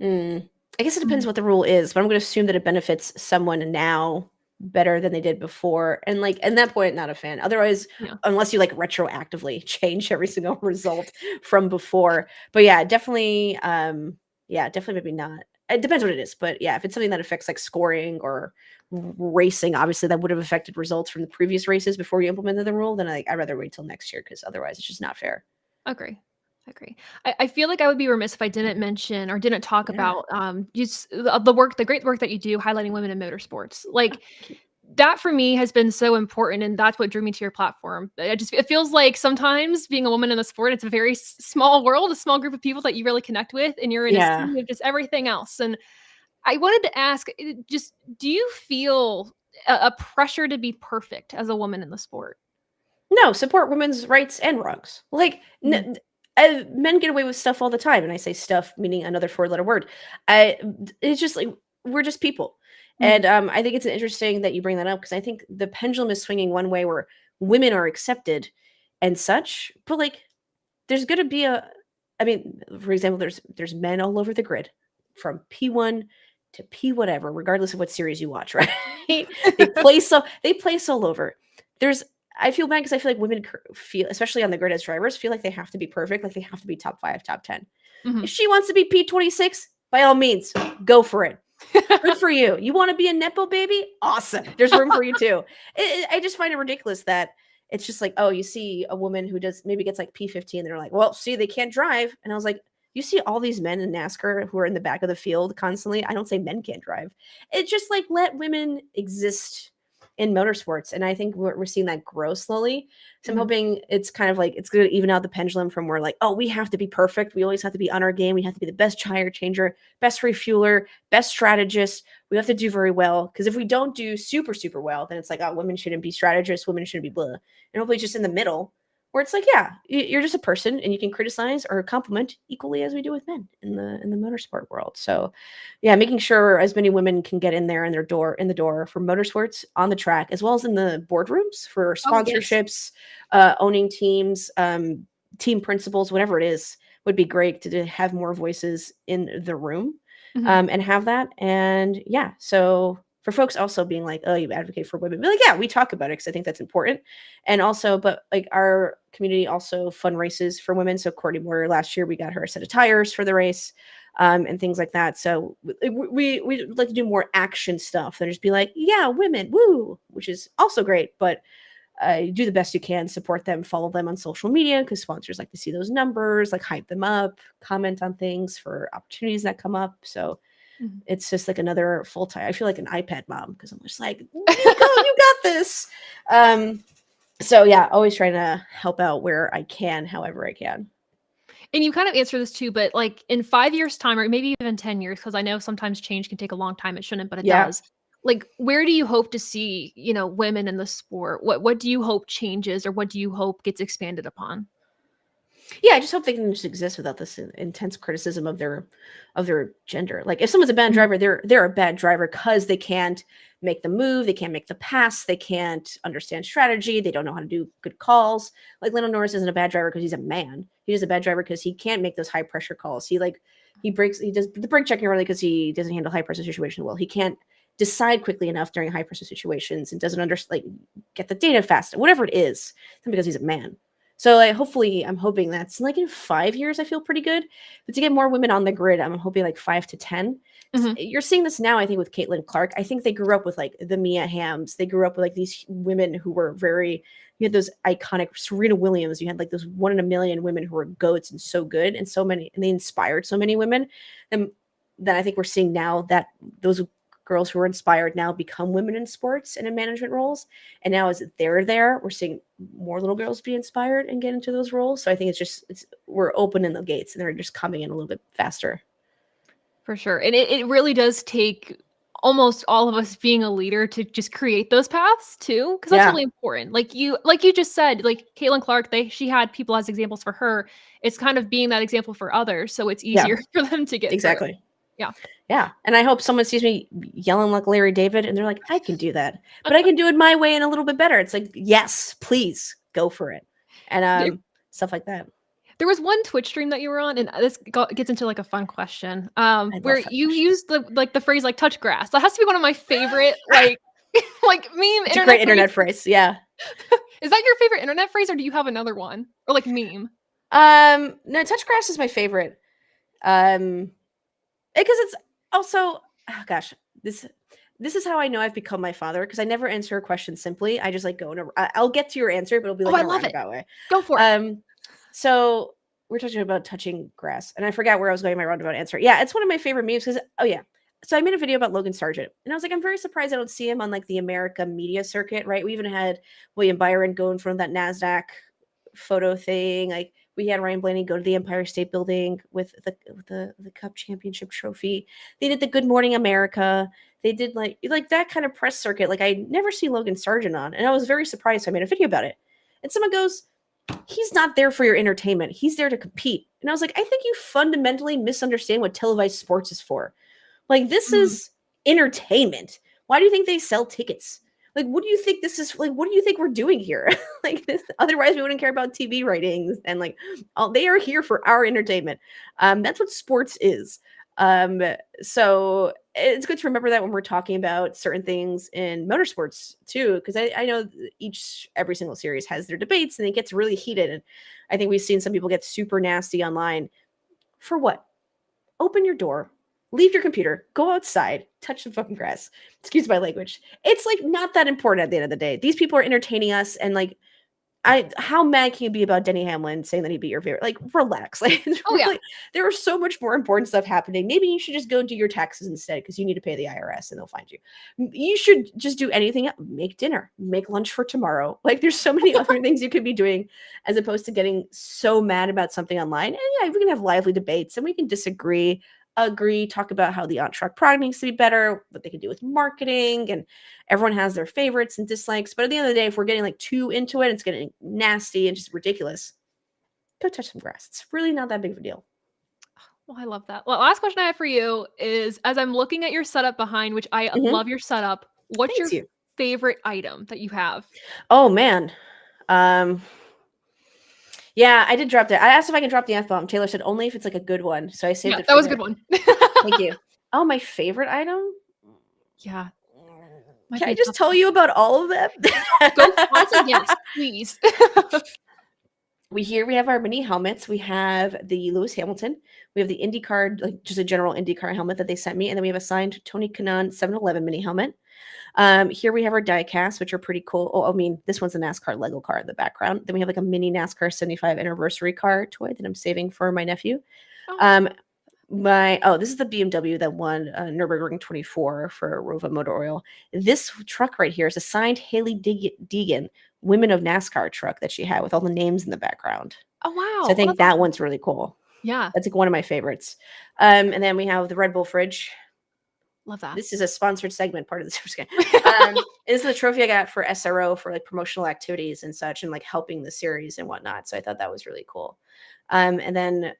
I guess it depends Mhm. what the rule is, but I'm gonna assume that it benefits someone now better than they did before. And like at that point, not a fan. Otherwise, Yeah. unless you like retroactively change every single result from before. But yeah, definitely maybe not. It depends what it is. But yeah, if it's something that affects like scoring or racing, obviously that would have affected results from the previous races before you implemented the rule, then I'd rather wait till next year because otherwise it's just not fair. Agree. Agree. I feel like I would be remiss if I didn't mention or didn't talk Yeah. about, just the great work that you do highlighting women in motorsports. Oh, Like, thank you. that for me has been so important, and that's what drew me to your platform. It feels like sometimes being a woman in the sport, it's a very small world, a small group of people that you really connect with, and you're in a Yeah. sea of just everything else. And I wanted to ask, just do you feel a pressure to be perfect as a woman in the sport? No, support women's rights and wrongs. Like Mhm, men get away with stuff all the time, and I say stuff meaning another four-letter word. I it's just like we're just people, mhm, and I think it's interesting that you bring that up because I think the pendulum is swinging one way where women are accepted and such, but like there's gonna be a I mean, for example, there's men all over the grid from P1 to P whatever, regardless of what series you watch, right? They place all over. There's I feel bad because I feel like women feel, especially on the grid as drivers, feel like they have to be perfect, like they have to be top 5, top 10. mhm. If she wants to be P26, by all means, go for it. Good for you. You want to be a nepo baby? Awesome. There's room for you too. I just find it ridiculous that it's just like, oh, you see a woman who does maybe gets like P15, they're like, well, see, they can't drive. And I was like, you see all these men in NASCAR who are in the back of the field constantly. I don't say men can't drive. It's just like let women exist in motorsports. And I think we're seeing that grow slowly. So I'm Mhm, hoping it's kind of like it's going to even out the pendulum from where like, oh, we have to be perfect. We always have to be on our game. We have to be the best tire changer, best refueler, best strategist. We have to do very well because if we don't do super super well, then it's like, oh, women shouldn't be strategists, women shouldn't be blah. And hopefully just in the middle where it's like, yeah, you're just a person and you can criticize or compliment equally as we do with men in the motorsport world. So yeah, making sure as many women can get in there in the door for motorsports on the track as well as in the boardrooms for oh, yes. sponsorships, owning teams, team principals, whatever it is, would be great to have more voices in the room, Mhm, and have that. And yeah, so for folks also being like, oh, you advocate for women, be like, yeah, we talk about it because I think that's important. And also, but like our community also fund races for women. So Courtney Moore last year, we got her a set of tires for the race, and things like that. So we like to do more action stuff than just be like, yeah, women, woo, which is also great. But do the best you can, support them, follow them on social media because sponsors like to see those numbers, like hype them up, comment on things for opportunities that come up. So mhm. it's just like another full time. I feel like an iPad mom because I'm just like, you got this. Um, so yeah, always trying to help out where I can, however I can. And you kind of answer this too, but like in 5 years' time, or maybe even 10 years, because I know sometimes change can take a long time. It shouldn't, but it Yeah. does. Like, where do you hope to see, women in the sport? What do you hope changes, or what do you hope gets expanded upon? Yeah, I just hope they can just exist without this intense criticism of their gender. Like if someone's a bad Mhm, driver, they're a bad driver because they can't make the move, they can't make the pass, they can't understand strategy, they don't know how to do good calls. Like Lando Norris isn't a bad driver because he's a man. He's a bad driver because he can't make those high pressure calls. He does the brake checking early because he doesn't handle high pressure situations well. He can't decide quickly enough during high pressure situations and doesn't understand like get the data fast, whatever it is, because he's a man. So like hopefully I'm hoping that's like in 5 years I feel pretty good. But to get more women on the grid, I'm hoping like 5 to 10. 'Cause mhm. you're seeing this now, I think, with Caitlin Clark. I think they grew up with like the Mia Hams. They grew up with like these women who were very you had those iconic Serena Williams. You had like those one in a million women who were goats and so good and so many and they inspired so many women. And then I think we're seeing now that those girls who are inspired now become women in sports and in management roles. And now as they're there, we're seeing more little girls be inspired and get into those roles. So I think it's we're opening the gates and they're just coming in a little bit faster. For sure. And it really does take almost all of us being a leader to just create those paths too, because that's Yeah. really important. Like you just said, like Caitlin Clark, she had people as examples for her. It's kind of being that example for others, so it's Yeah. easier for them to get through. Exactly. Yeah. Yeah. And I hope someone sees me yelling like Larry David and they're like, I can do that, but I can do it my way and a little bit better. It's like, yes, please go for it. And There stuff like that. there was one Twitch stream that you were on, and this gets into like a fun question, I where love fun you questions. used the phrase like touch grass. That has to be one of my favorite like like meme It's a great internet internet phrases. phrase. Yeah. Is that your favorite internet phrase, or do you have another one? Or like meme? No, touch grass is my favorite. Um, because it's also, oh gosh, this is how I know I've become my father because I never answer a question simply. I just like go in a. I'll get to your answer, but it'll be Oh, like I in a love it. roundabout way. Go for it. Um, so we're talking about touching grass, and I forgot where I was going in my roundabout answer. Yeah, it's one of my favorite memes because oh yeah, so I made a video about Logan Sargent, and I was like, I'm very surprised I don't see him on like the America media circuit, right? We even had William Byron go in front of that NASDAQ photo thing. Like we had Ryan Blaney go to the Empire State Building with the Cup Championship trophy. They did the Good Morning America. They did like that kind of press circuit. Like I never see Logan Sargent on, and I was very surprised. So I made a video about it, and someone goes, he's not there for your entertainment. He's there to compete. And I was like, I think you fundamentally misunderstand what televised sports is for. Like, this is entertainment. Why do you think they sell tickets? Like, what do you think this is? Like, what do you think we're doing here? Like, otherwise we wouldn't care about TV ratings. And like, they are here for our entertainment. That's what sports is. So it's good to remember that when we're talking about certain things in motorsports too, because I know every single series has their debates and it gets really heated. And I think we've seen some people get super nasty online. For what? Open your door, leave your computer, go outside, touch the fucking grass. Excuse my language. It's like not that important at the end of the day. These people are entertaining us, and like, how mad can you be about Denny Hamlin saying that he beat your favorite? Like, relax. Like, there is so much more important stuff happening. Maybe you should just go do your taxes instead because you need to pay the IRS and they'll find you. You should just do anything else. Make dinner, make lunch for tomorrow. Like, there's so many other things you could be doing as opposed to getting so mad about something online. And yeah, we can have lively debates and we can disagree, agree, talk about how the on-track product needs to be better, what they can do with marketing, and everyone has their favorites and dislikes. But at the end of the day, if we're getting like too into it, it's getting nasty and just ridiculous, go touch some grass. It's really not that big of a deal. Well, I love that. Well, last question I have for you is, as I'm looking at your setup behind, which I love your setup, what's your favorite item that you have? Oh man. Yeah, I did drop that. I asked if I can drop the F-bomb. Taylor said only if it's like a good one. So I saved it. That was a good one. Thank you. Oh, my favorite item? Yeah. Can I just tell you about all of them? Go sponsor, yes, please. We have our mini helmets. We have the Lewis Hamilton. We have the IndyCar, like just a general IndyCar helmet that they sent me. And then we have a signed Tony Kanaan 711 mini helmet. Here we have our die casts, which are pretty cool. Oh, I mean, this one's a NASCAR Lego car in the background. Then we have like a mini NASCAR 75 anniversary car toy that I'm saving for my nephew. This is the BMW that won Nürburgring 24 for Rova Motor Oil. This truck right here is a signed Haley Deegan Women of NASCAR truck that she had with all the names in the background. Oh, wow. So I think that one's really cool. Yeah. That's like one of my favorites. And then we have the Red Bull fridge. Love that. This is a sponsored segment, part of the Super This is the trophy I got for SRO for like promotional activities and such, and like helping the series and whatnot. So I thought that was really cool. And then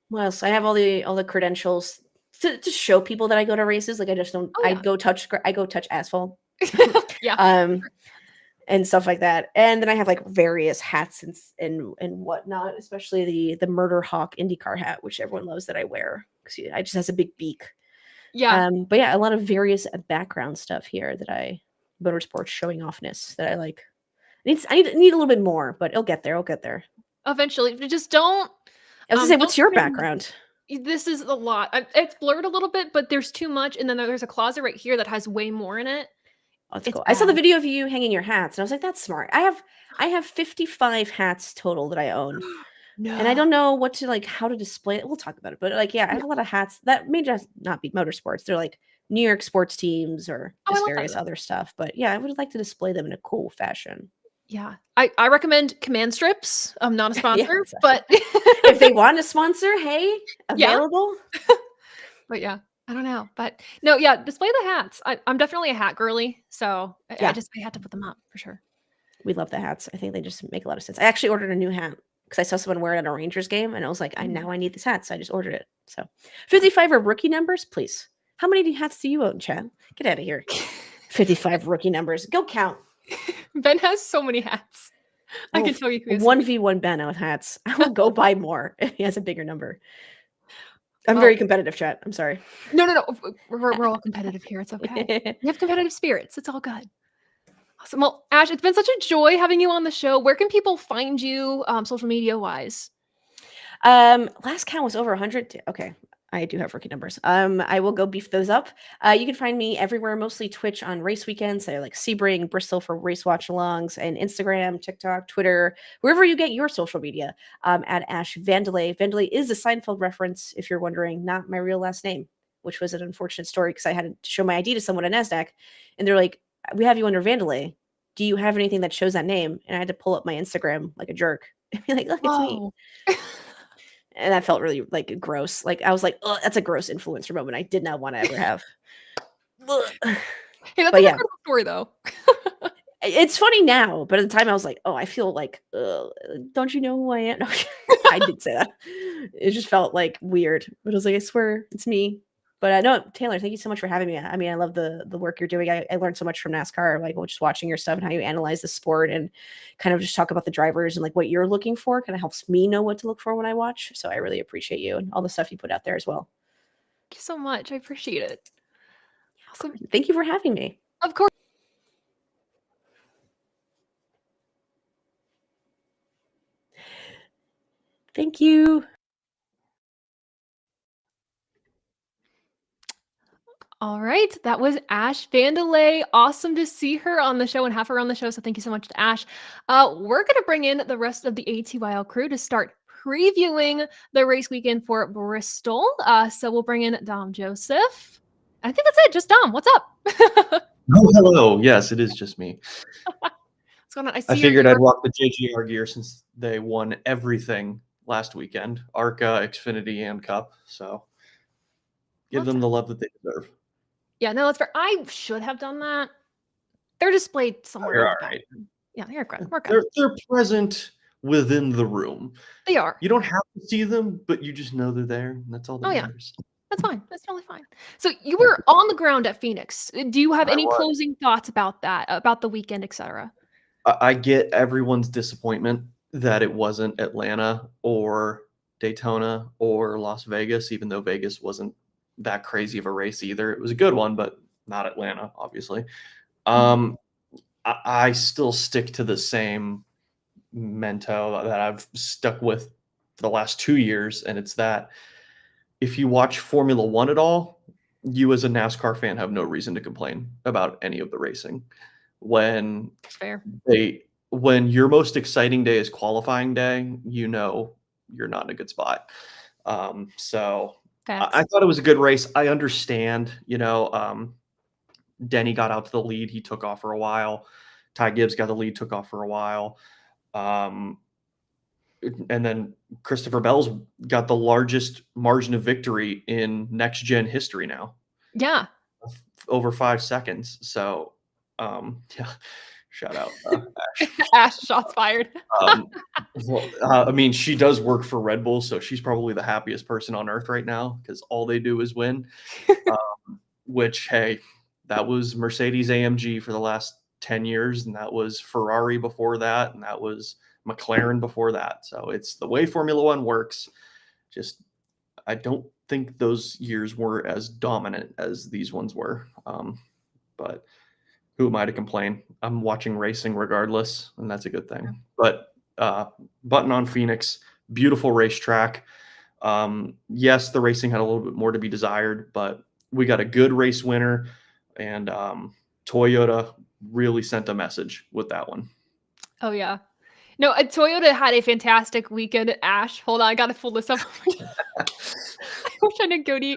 what else? I have all the credentials to show people that I go to races. Like I just don't. I go touch asphalt. Yeah. And stuff like that. And then I have like various hats and whatnot, especially the Murder Hawk IndyCar hat, which everyone loves that I wear because it just has a big beak. Yeah. But yeah, a lot of various background stuff here that motorsports showing offness that I like. I need a little bit more, but it'll get there. I'll get there. Eventually. Just don't. I was gonna say, what's your background? This is a lot. It's blurred a little bit, but there's too much. And then there's a closet right here that has way more in it. Oh, that's cool. I saw the video of you hanging your hats, and I was like, "That's smart." I have 55 hats total that I own, and I don't know how to display it. We'll talk about it, but like, yeah, I have a lot of hats that may just not be motorsports. They're like New York sports teams or just various other stuff. But yeah, I would like to display them in a cool fashion. Yeah, I recommend Command Strips. I'm not a sponsor, but if they want a sponsor, hey, available. But yeah. I don't know, but no, yeah, display the hats. I'm definitely a hat girly, so I had to put them up for sure. We love the hats. I think they just make a lot of sense. I actually ordered a new hat because I saw someone wear it at a Rangers game, and I was like, I need this hat, so I just ordered it. So 55 are rookie numbers, please. How many hats do you own, Chad? Get out of here. 55 rookie numbers. Go count. Ben has so many hats. I can tell you who 1v1 Ben with hats. I will go buy more if he has a bigger number. I'm very competitive, chat. I'm sorry. No. We're all competitive here. It's okay. We have competitive spirits. It's all good. Awesome. Well, Ash, it's been such a joy having you on the show. Where can people find you social media wise? Last count was over 100. Okay. I do have rookie numbers. I will go beef those up. You can find me everywhere, mostly Twitch on race weekends. I like Sebring, Bristol for race watch alongs, and Instagram, TikTok, Twitter, wherever you get your social media. At Ash Vandelay. Vandelay is a Seinfeld reference, if you're wondering, not my real last name, which was an unfortunate story because I had to show my ID to someone at NASDAQ, and they're like, "We have you under Vandelay. Do you have anything that shows that name?" And I had to pull up my Instagram like a jerk and be like, "Look, it's me." Whoa. And that felt really like gross. Like I was like, "Oh, that's a gross influencer moment I did not want to ever have." Ugh. Hey, that's But an yeah, incredible story, though. it's funny now, but at the time I was like, "Oh, I feel like, don't you know who I am?" No, I did say that. It just felt like weird, but I was like, "I swear it's me." But no, Taylor, thank you so much for having me. I mean, I love the work you're doing. I learned so much from NASCAR, like just watching your stuff and how you analyze the sport and kind of just talk about the drivers and like what you're looking for. Kind of helps me know what to look for when I watch. So I really appreciate you and all the stuff you put out there as well. Thank you so much. I appreciate it. Awesome. Thank you for having me. Of course. Thank you. All right. That was Ash Vandelay. Awesome to see her on the show and have her on the show. So thank you so much to Ash. We're going to bring in the rest of the ATYL crew to start previewing the race weekend for Bristol. So we'll bring in Dom Joseph. I think that's it. Just Dom. What's up? Oh, hello. Yes, it is just me. What's going on? I figured I'd walk the JGR gear since they won everything last weekend, ARCA, Xfinity, and Cup. So give them the love that they deserve. Yeah, no, that's fair. I should have done that. They're displayed somewhere. They're all right. Yeah, they're good. We're good. They're present within the room. They are. You don't have to see them, but you just know they're there. And that's all that matters. That's fine. That's totally fine. So you were on the ground at Phoenix. Do you have any was. closing thoughts about that, about the weekend, etc.? I get everyone's disappointment that it wasn't Atlanta or Daytona or Las Vegas, even though Vegas wasn't that crazy of a race either. It was a good one, but not Atlanta, obviously. I still stick to the same mento that I've stuck with for the last 2 years, and it's that if you watch Formula One at all, you as a NASCAR fan have no reason to complain about any of the racing. When your most exciting day is qualifying day, you know you're not in a good spot. So I thought it was a good race. I understand, Denny got out to the lead. He took off for a while. Ty Gibbs got the lead, took off for a while. And then Christopher Bell's got the largest margin of victory in next gen history now. Yeah. Over 5 seconds. So, yeah, shout out. Ash. Ash, shots fired. I mean, she does work for Red Bull, so she's probably the happiest person on earth right now because all they do is win. Which, hey, that was Mercedes AMG for the last 10 years, and that was Ferrari before that, and that was McLaren before that. So it's the way Formula One works. Just, I don't think those years were as dominant as these ones were. But who am I to complain? I'm watching racing regardless, and that's a good thing. But button on Phoenix, beautiful racetrack. Yes, the racing had a little bit more to be desired, but we got a good race winner, and Toyota really sent a message with that one. Oh, yeah. No, Toyota had a fantastic weekend at Ash. Hold on, I got to pull this up. I wish I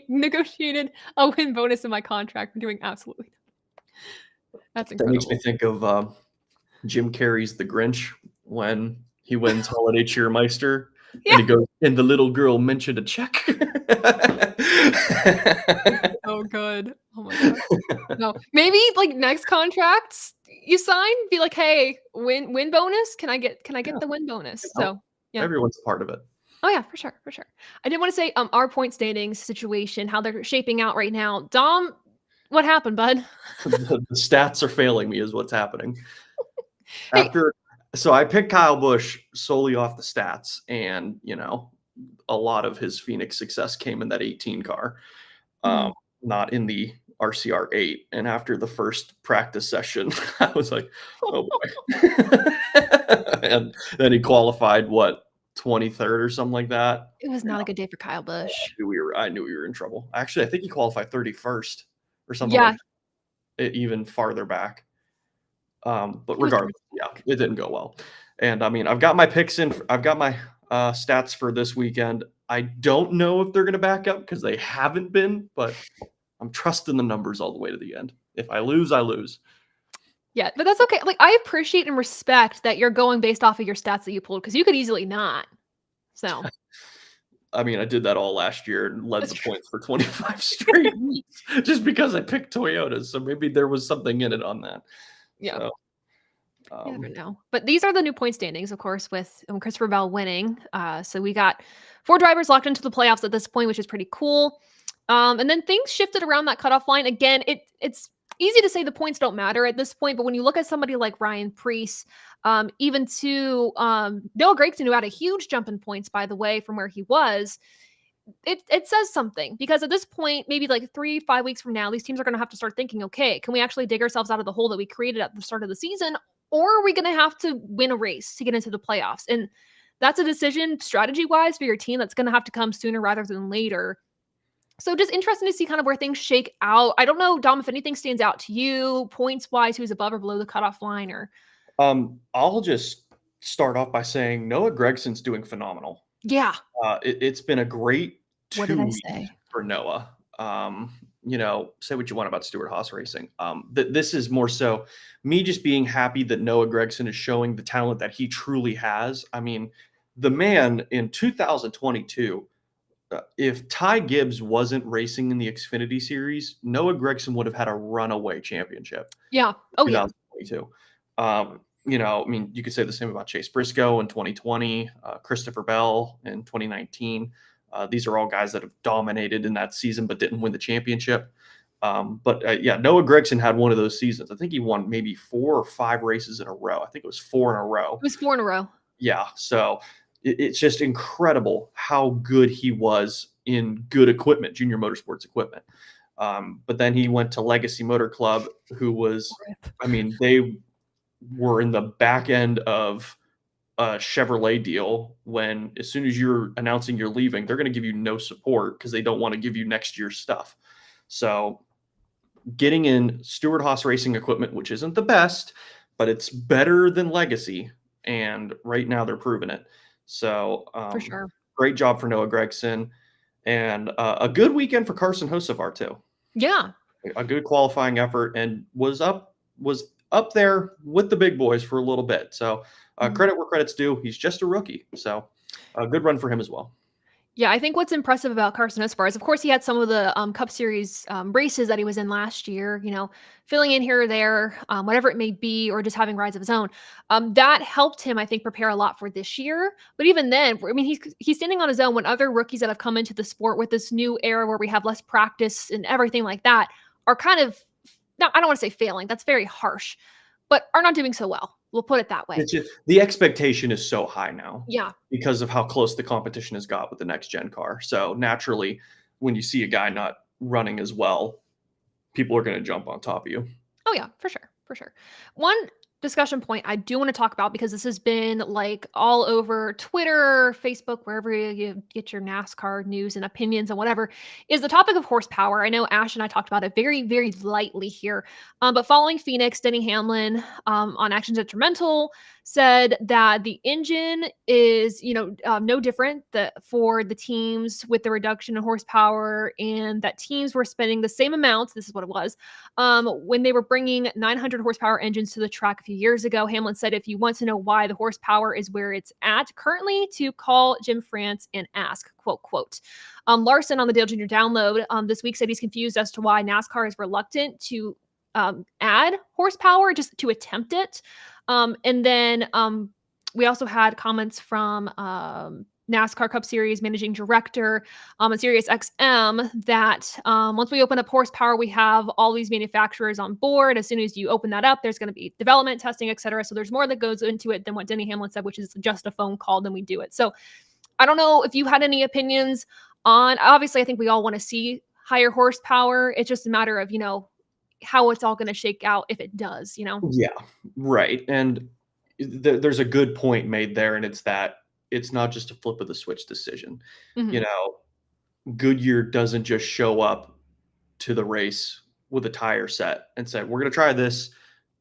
negotiated a win bonus in my contract for doing absolutely nothing. That's incredible. That makes me think of Jim Carrey's The Grinch when he wins Holiday Cheermeister and he goes, and the little girl mentioned a check. Oh, good. Oh my god. No, maybe like next contracts you sign, be like, hey, win bonus. Can I get the win bonus? So yeah, everyone's a part of it. Oh yeah, for sure. I did want to say our point standings situation, how they're shaping out right now. Dom, what happened, bud? The stats are failing me is what's happening. So I picked Kyle Busch solely off the stats, and a lot of his Phoenix success came in that 18 car, not in the RCR 8. And after the first practice session, I was like, oh boy. And then he qualified 23rd or something like that. It was not a good day for Kyle Busch. I knew we were in trouble. Actually, I think he qualified 31st or something Yeah. like that, even farther back. But It was regardless, yeah, it didn't go well. And I mean, I've got my picks in. I've got my stats for this weekend. I don't know if they're going to back up because they haven't been, but I'm trusting the numbers all the way to the end. If I lose, I lose. Yeah, but that's okay. Like, I appreciate and respect that you're going based off of your stats that you pulled because you could easily not. So, I mean, I did that all last year and led That's the true. points for 25 straight weeks just because I picked Toyotas. So maybe there was something in it on that. Yeah. So, You never know. But these are the new point standings, of course, with Christopher Bell winning. So we got 4 drivers locked into the playoffs at this point, which is pretty cool. And then things shifted around that cutoff line. Again, it's easy to say the points don't matter at this point, but when you look at somebody like Ryan Preece, even to Noah Gragson, who had a huge jump in points, by the way, from where he was, it says something because at this point, maybe like 3-5 weeks from now, these teams are going to have to start thinking, okay, can we actually dig ourselves out of the hole that we created at the start of the season, or are we going to have to win a race to get into the playoffs? And that's a decision strategy wise for your team that's going to have to come sooner rather than later. So just interesting to see kind of where things shake out. I don't know, Dom, if anything stands out to you points wise, who's above or below the cutoff line, or I'll just start off by saying Noah Gregson's doing phenomenal. yeah. It's been a great What 2 did I weeks say? for Noah. Say what you want about Stewart Haas Racing. This is more so me just being happy that Noah Gragson is showing the talent that he truly has. I mean, the man in 2022, if Ty Gibbs wasn't racing in the Xfinity Series, Noah Gragson would have had a runaway championship. Yeah. Oh, yeah. 2022. I mean, you could say the same about Chase Briscoe in 2020, Christopher Bell in 2019. These are all guys that have dominated in that season but didn't win the championship. Noah Gragson had one of those seasons. I think he won maybe 4 or 5 races in a row. I think it was 4 in a row. It was 4 in a row. Yeah, so it's just incredible how good he was in good equipment, Junior Motorsports equipment. But then he went to Legacy Motor Club, who was, I mean, they were in the back end of a Chevrolet deal when as soon as you're announcing you're leaving, they're going to give you no support because they don't want to give you next year's stuff. So getting in Stewart Haas Racing equipment, which isn't the best, but it's better than Legacy. And right now they're proving it. So For sure. Great job for Noah Gragson, and a good weekend for Carson Hocevar too. Yeah. A good qualifying effort, and was up there with the big boys for a little bit. So credit where credit's due. He's just a rookie. So a good run for him as well. Yeah, I think what's impressive about Carson Hocevar is, of course, he had some of the Cup Series races that he was in last year, filling in here or there, whatever it may be, or just having rides of his own. That helped him, I think, prepare a lot for this year. But even then, I mean, he's standing on his own when other rookies that have come into the sport with this new era where we have less practice and everything like that are kind of, now, I don't want to say failing. That's very harsh, but are not doing so well. We'll put it that way. It's just, the expectation is so high now. Yeah. Because of how close the competition has got with the next gen car. So naturally, when you see a guy not running as well, people are going to jump on top of you. Oh yeah, for sure. For sure. One discussion point I do want to talk about, because this has been like all over Twitter, Facebook, wherever you get your NASCAR news and opinions and whatever, is the topic of horsepower. I know Ash and I talked about it very, very lightly here. But following Phoenix, Denny Hamlin on Actions Detrimental said that the engine is, no different for the teams with the reduction in horsepower, and that teams were spending the same amounts. This is what it was when they were bringing 900 horsepower engines to the track a few years ago. Hamlin said, if you want to know why the horsepower is where it's at currently, to call Jim France and ask, quote. Larson on the Dale Jr. Download this week said he's confused as to why NASCAR is reluctant to add horsepower, just to attempt it. And then we also had comments from NASCAR Cup Series managing director on Sirius XM that once we open up horsepower, we have all these manufacturers on board. As soon as you open that up, there's going to be development, testing, etc. So there's more that goes into it than what Denny Hamlin said, which is just a phone call, then we do it. So I don't know if you had any opinions on, obviously I think we all want to see higher horsepower. It's just a matter of, how it's all going to shake out if it does, Yeah, right. And there's a good point made there, and it's that it's not just a flip of the switch decision. Mhm. You know, Goodyear doesn't just show up to the race with a tire set and say, we're going to try this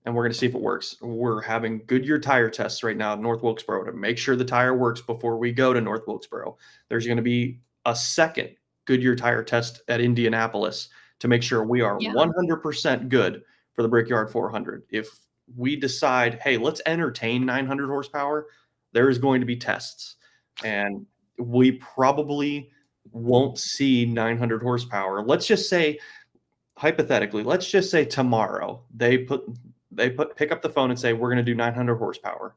and we're going to see if it works. We're having Goodyear tire tests right now at North Wilkesboro to make sure the tire works before we go to North Wilkesboro. There's going to be a second Goodyear tire test at Indianapolis to make sure we are Yeah. 100% good for the Brickyard 400. If we decide, hey, let's entertain 900 horsepower, there is going to be tests. And we probably won't see 900 horsepower. Let's just say, hypothetically, let's just say tomorrow they pick up the phone and say, we're going to do 900 horsepower.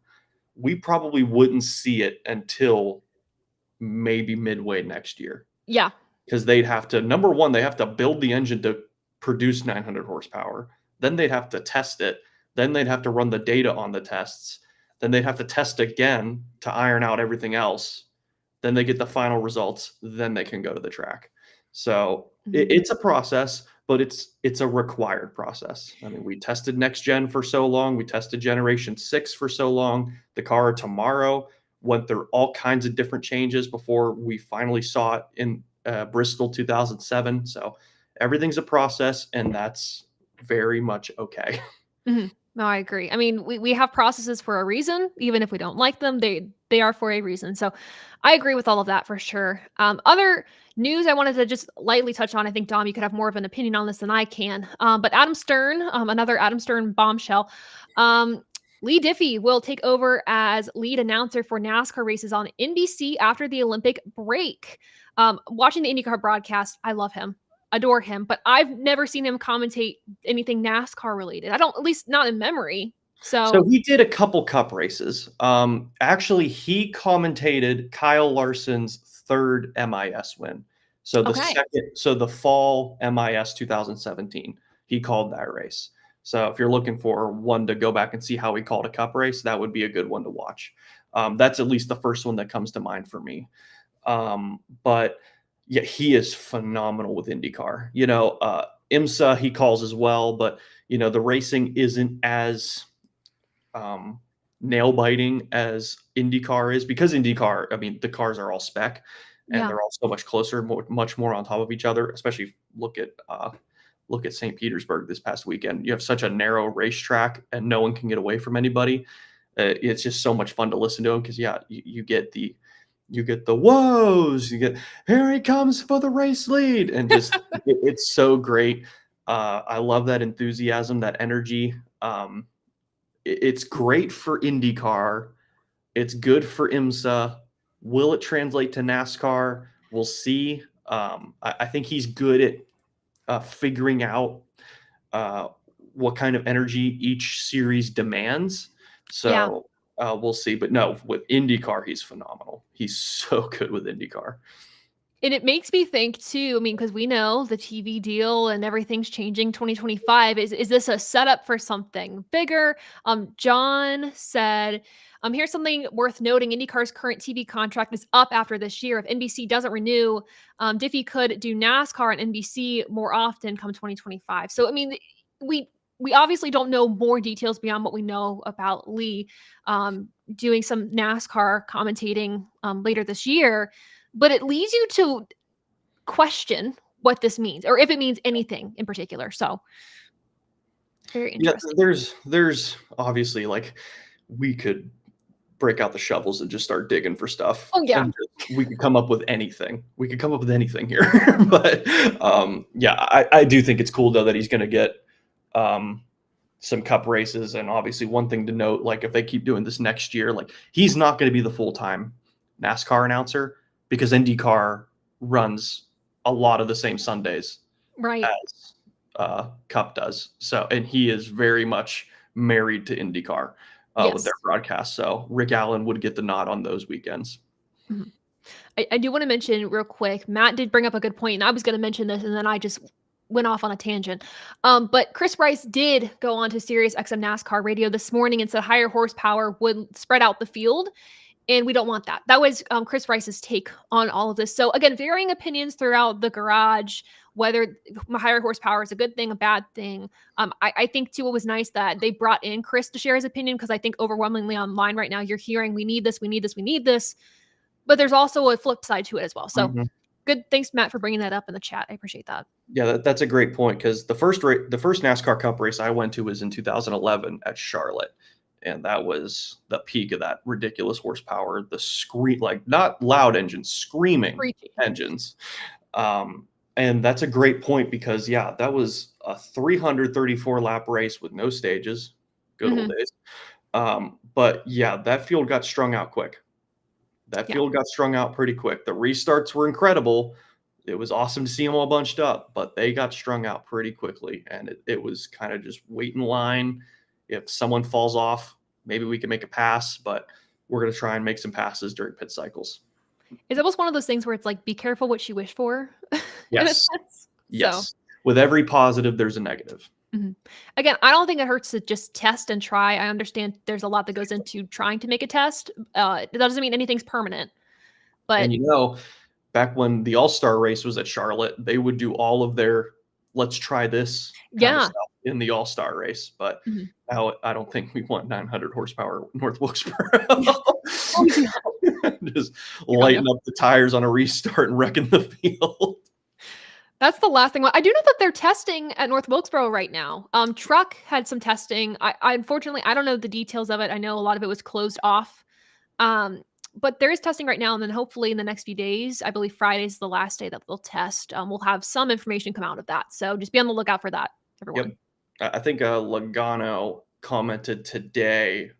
We probably wouldn't see it until maybe midway next year. Yeah. Because they'd have to, number one, they have to build the engine to produce 900 horsepower. Then they'd have to test it. Then they'd have to run the data on the tests. Then they'd have to test again to iron out everything else. Then they get the final results. Then they can go to the track. So it's a process, but it's a required process. I mean, we tested next gen for so long. We tested generation 6 for so long. The car tomorrow went through all kinds of different changes before we finally saw it in Bristol 2007. So everything's a process, and that's very much okay. No, I agree. I mean, we have processes for a reason, even if we don't like them, they are for a reason. So I agree with all of that for sure. Other news I wanted to just lightly touch on. I think Dom, you could have more of an opinion on this than I can. But Adam Stern, another Adam Stern bombshell. Lee Diffie will take over as lead announcer for NASCAR races on NBC after the Olympic break. Watching the IndyCar broadcast, I love him. Adore him, but I've never seen him commentate anything NASCAR related. I don't, at least not in memory. So he did a couple cup races. Actually, he commentated Kyle Larson's third MIS win. So the fall MIS 2017, he called that race. So if you're looking for one to go back and see how he called a cup race, that would be a good one to watch. That's at least the first one that comes to mind for me. But yeah, he is phenomenal with IndyCar. IMSA he calls as well, but the racing isn't as nail biting as IndyCar is, because IndyCar, I mean, the cars are all spec and they're all so much closer, much more on top of each other. Especially look at St. Petersburg this past weekend. You have such a narrow racetrack and no one can get away from anybody. It's just so much fun to listen to them because you get the whoas, you get here he comes for the race lead, and just it's so great. I love that enthusiasm, that energy. It's great for IndyCar. It's good for IMSA. Will it translate to NASCAR? We'll see. I think he's good at figuring out what kind of energy each series demands. So we'll see. But no, with IndyCar, he's phenomenal. He's so good with IndyCar. And it makes me think too, I mean, because we know the TV deal and everything's changing 2025. Is this a setup for something bigger? John said, here's something worth noting. IndyCar's current TV contract is up after this year. If NBC doesn't renew, Diffie could do NASCAR on NBC more often come 2025. So, I mean, we obviously don't know more details beyond what we know about Lee doing some NASCAR commentating later this year. But it leads you to question what this means, or if it means anything in particular. So very interesting. Yeah, there's obviously, like, we could break out the shovels and just start digging for stuff. Oh yeah. We could come up with anything. We could come up with anything here. But I do think it's cool though that he's going to get some cup races. And obviously one thing to note, like if they keep doing this next year, like he's not going to be the full-time NASCAR announcer, because IndyCar runs a lot of the same Sundays as Cup does. So, and he is very much married to IndyCar with their broadcast. So Rick Allen would get the nod on those weekends. Mm-hmm. I do want to mention real quick, Matt did bring up a good point, and I was going to mention this, and then I just went off on a tangent. But Chris Rice did go on to Sirius XM NASCAR radio this morning and said higher horsepower would spread out the field. And we don't want that. That was Chris Rice's take on all of this. So again, varying opinions throughout the garage, whether higher horsepower is a good thing, a bad thing. I think too, it was nice that they brought in Chris to share his opinion, because I think overwhelmingly online right now, you're hearing, we need this, we need this, we need this. but there's also a flip side to it as well. So Mhm. good. Thanks, Matt, for bringing that up in the chat. I appreciate that. Yeah, that's a great point because the first NASCAR Cup race I went to was in 2011 at Charlotte, and that was the peak of that ridiculous horsepower. The scream, like not loud engines, screaming Preachy. engines. And that's a great point because yeah, that was a 334 lap race with no stages. Good old days. But yeah, that field got strung out quick. That Yeah. field got strung out pretty quick. The restarts were incredible. It was awesome to see them all bunched up, but they got strung out pretty quickly. And it was kind of just wait in line. If someone falls off, maybe we can make a pass, but we're going to try and make some passes during pit cycles. It's almost one of those things where it's like, be careful what you wish for. In a Yes. sense. Yes. So. With every positive, there's a negative. Again, I don't think it hurts to just test and try. I understand there's a lot that goes into trying to make a test. It doesn't mean anything's permanent. But And back when the All-Star race was at Charlotte, they would do all of their let's try this kind of stuff in the All-Star race. But now I don't think we want 900 horsepower North Wilkesboro. Just lighting up the tires on a restart and wrecking the field. That's the last thing. I do know that they're testing at North Wilkesboro right now. Truck had some testing. I unfortunately, I don't know the details of it. I know a lot of it was closed off. But there is testing right now, and then hopefully in the next few days, I believe Friday's the last day that they'll test. We'll have some information come out of that. So just be on the lookout for that, everyone. Yep. I think Logano commented today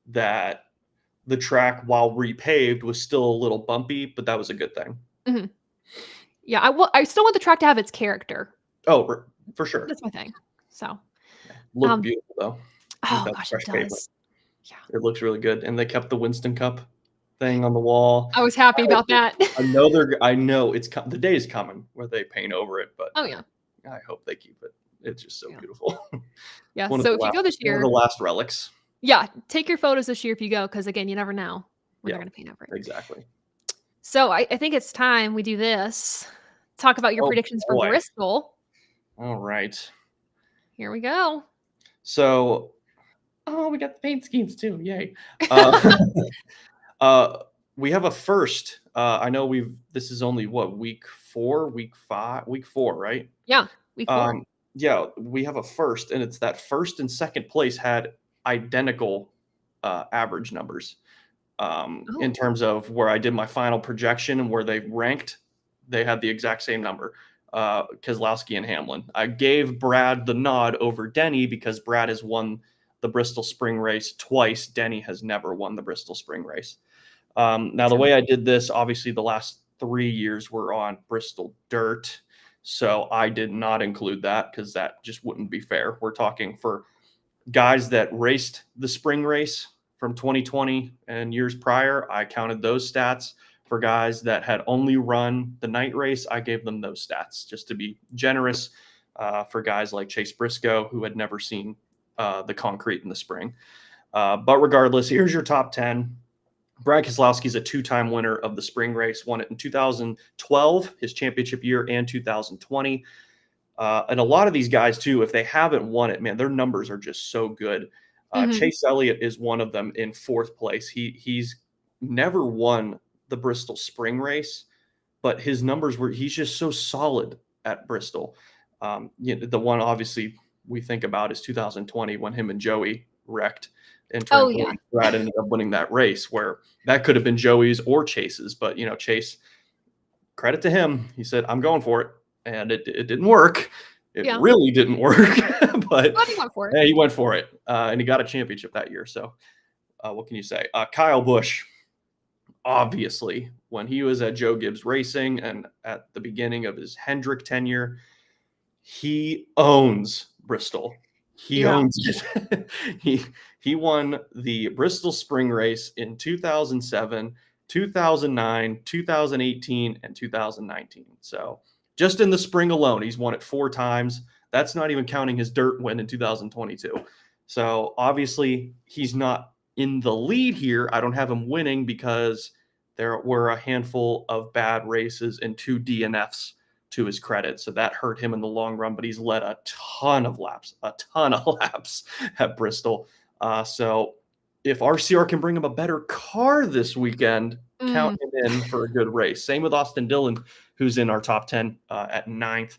that the track, while repaved, was still a little bumpy, but that was a good thing. Yeah, I still want the track to have its character. Oh, for sure. That's my thing. So look beautiful though. Oh gosh, it does. Yeah, it looks really good, and they kept the Winston Cup thing on the wall. I was happy about that. I know it's the day is coming where they paint over it, but I hope they keep it. It's just so beautiful. Yeah. So if you go this year, one of the last relics. Yeah, take your photos this year if you go, because again, you never know when they're going to paint over it. Exactly. So I think it's time we do this. Talk about your predictions for Bristol. All right. Here we go. So, we got the paint schemes too. Yay. We have a first. I know this is only week 4, week 4, right? Yeah, week 4. Yeah, we have a first, and it's that first and second place had identical average numbers. In terms of where I did my final projection and where they ranked, they had the exact same number. Keselowski and Hamlin. I gave Brad the nod over Denny because Brad has won the Bristol Spring Race twice. Denny has never won the Bristol Spring Race. Now, the way I did this, obviously the last 3 years were on Bristol dirt. So I did not include that because that just wouldn't be fair. We're talking for guys that raced the spring race from 2020 and years prior. I counted those stats. For guys that had only run the night race, I gave them those stats just to be generous for guys like Chase Briscoe, who had never seen the concrete in the spring. But regardless, here's your top 10. Brad Keselowski is a 2-time winner of the spring race, won it in 2012, his championship year, and 2020. And a lot of these guys, too, if they haven't won it, man, their numbers are just so good. Chase Elliott is one of them in 4th place. He's never won the Bristol Spring Race, but his numbers he's just so solid at Bristol. The one obviously we think about is 2020 when him and Joey wrecked and Brad ended up winning that race, where that could have been Joey's or Chase's, but Chase, credit to him, he said, I'm going for it, and it didn't work. It really didn't work, but he went for it. He went for it, and he got a championship that year. So what can you say? Kyle Busch, obviously, when he was at Joe Gibbs Racing and at the beginning of his Hendrick tenure, he owns Bristol. He owns it. He won the Bristol Spring Race in 2007, 2009, 2018, and 2019. So just in the spring alone, he's won it 4 times. That's not even counting his dirt win in 2022. So obviously, he's not in the lead here. I don't have him winning because there were a handful of bad races and 2 DNFs to his credit. So that hurt him in the long run, but he's led a ton of laps at Bristol. So if RCR can bring him a better car this weekend, count him in for a good race. Same with Austin Dillon, who's in our top 10 at 9th.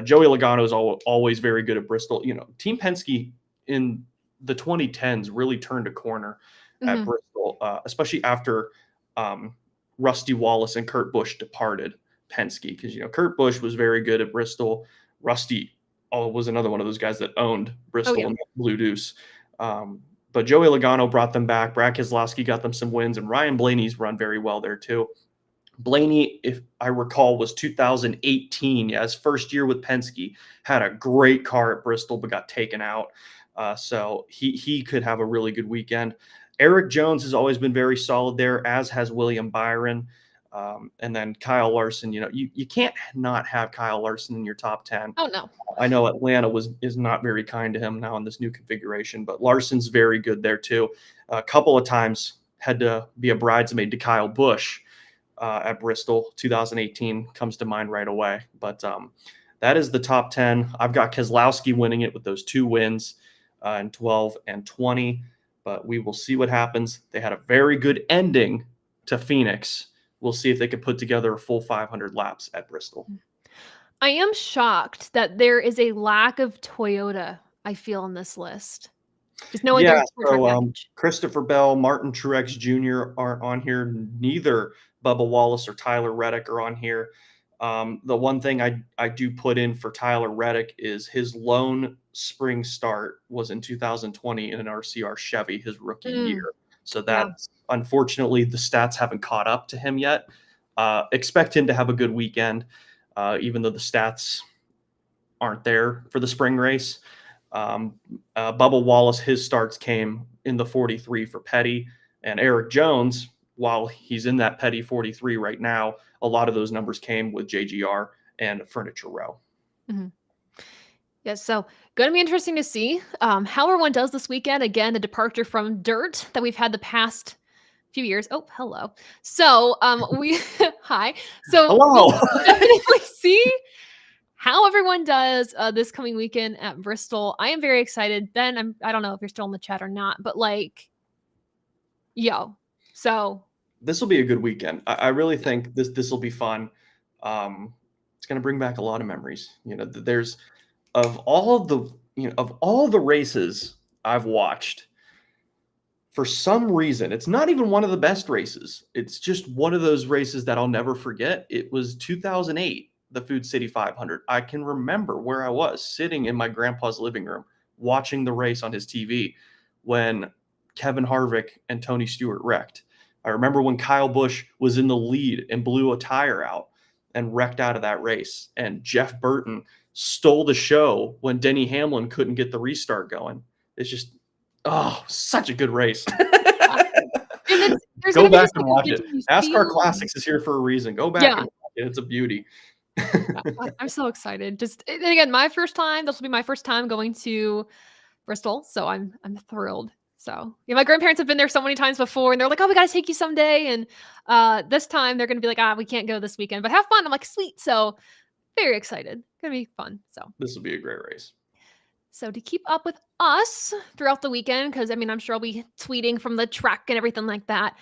Joey Logano is always very good at Bristol. Team Penske in the 2010s really turned a corner at Bristol, especially after Rusty Wallace and Kurt Busch departed Penske, because Kurt Busch was very good at Bristol. Rusty was another one of those guys that owned Bristol and Blue Deuce. But Joey Logano brought them back. Brad Keselowski got them some wins, and Ryan Blaney's run very well there too. Blaney, if I recall, was 2018. Yeah, his first year with Penske. Had a great car at Bristol, but got taken out. So he could have a really good weekend. Eric Jones has always been very solid there, as has William Byron. And then Kyle Larson. You can't not have Kyle Larson in your top 10. Oh, no. I know Atlanta is not very kind to him now in this new configuration, but Larson's very good there too. A couple of times had to be a bridesmaid to Kyle Busch at Bristol. 2018 comes to mind right away. But that is the top 10. I've got Keselowski winning it with those 2 wins in 12 and 20. But we will see what happens. They had a very good ending to Phoenix. We'll see if they can put together a full 500 laps at Bristol. I am shocked that there is a lack of Toyota, I feel, on this list. Just knowing Christopher Bell, Martin Truex Jr. aren't on here. Neither Bubba Wallace or Tyler Reddick are on here. The one thing I do put in for Tyler Reddick is his lone spring start was in 2020 in an RCR Chevy, his rookie year. So that's unfortunately the stats haven't caught up to him yet. Expect him to have a good weekend, even though the stats aren't there for the spring race. Bubba Wallace, his starts came in the 43 for Petty, and Eric Jones, while he's in that Petty 43 right now, a lot of those numbers came with JGR and Furniture Row. Yeah, so going to be interesting to see how everyone does this weekend. Again, a departure from dirt that we've had the past few years. Oh, hello. So hi. So hello. We'll definitely see how everyone does this coming weekend at Bristol. I am very excited. Ben, I don't know if you're still in the chat or not, but so this will be a good weekend. I really think this will be fun. It's going to bring back a lot of memories. There's of all the races I've watched, for some reason, it's not even one of the best races. It's just one of those races that I'll never forget. It was 2008, the Food City 500. I can remember where I was sitting in my grandpa's living room watching the race on his TV when Kevin Harvick and Tony Stewart wrecked. I remember when Kyle Busch was in the lead and blew a tire out and wrecked out of that race. And Jeff Burton stole the show when Denny Hamlin couldn't get the restart going. It's just, such a good race. Go back and watch it. NASCAR Classics is here for a reason. Go back and watch it. It's a beauty. I'm so excited. And again, this will be my first time going to Bristol. So I'm thrilled. So my grandparents have been there so many times before, and they're like, "Oh, we got to take you someday." And this time they're going to be like, "We can't go this weekend, but have fun." I'm like, "Sweet." So very excited. Going to be fun. So this will be a great race. So to keep up with us throughout the weekend, because I'm sure I'll be tweeting from the track and everything like that.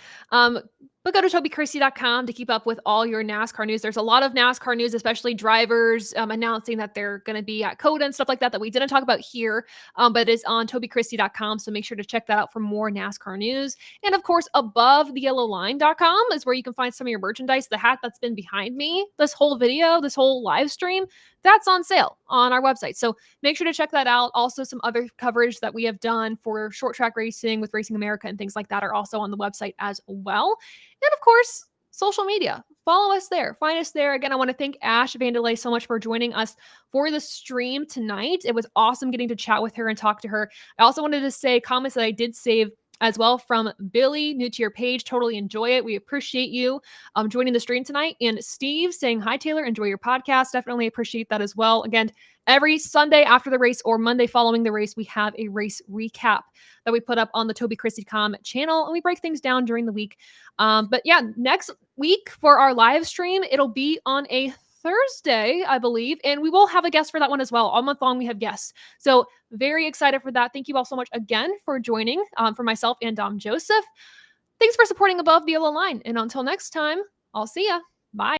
But go to TobyChristie.com to keep up with all your NASCAR news. There's a lot of NASCAR news, especially drivers announcing that they're going to be at COTA and stuff like that we didn't talk about here, but it's on TobyChristie.com. So make sure to check that out for more NASCAR news. And of course, AboveTheYellowLine.com is where you can find some of your merchandise. The hat that's been behind me, this whole video, this whole live stream, that's on sale on our website. So make sure to check that out. Also, some other coverage that we have done for short track racing with Racing America and things like that are also on the website as well. And of course, social media. Follow us there. Find us there. Again, I want to thank Ash Vandelay so much for joining us for the stream tonight. It was awesome getting to chat with her and talk to her. I also wanted to say comments that I did save as well from Billy, new to your page. Totally enjoy it. We appreciate you joining the stream tonight. And Steve saying, "Hi, Taylor. Enjoy your podcast." Definitely appreciate that as well. Again, every Sunday after the race or Monday following the race, we have a race recap that we put up on the TobyChristie.com channel, and we break things down during the week. But yeah, next week for our live stream, it'll be on a Thursday, I believe, and we will have a guest for that one as well. All month long, we have guests. So very excited for that. Thank you all so much again for joining for myself and Dom Joseph. Thanks for supporting Above the Yellow Line. And until next time, I'll see ya. Bye.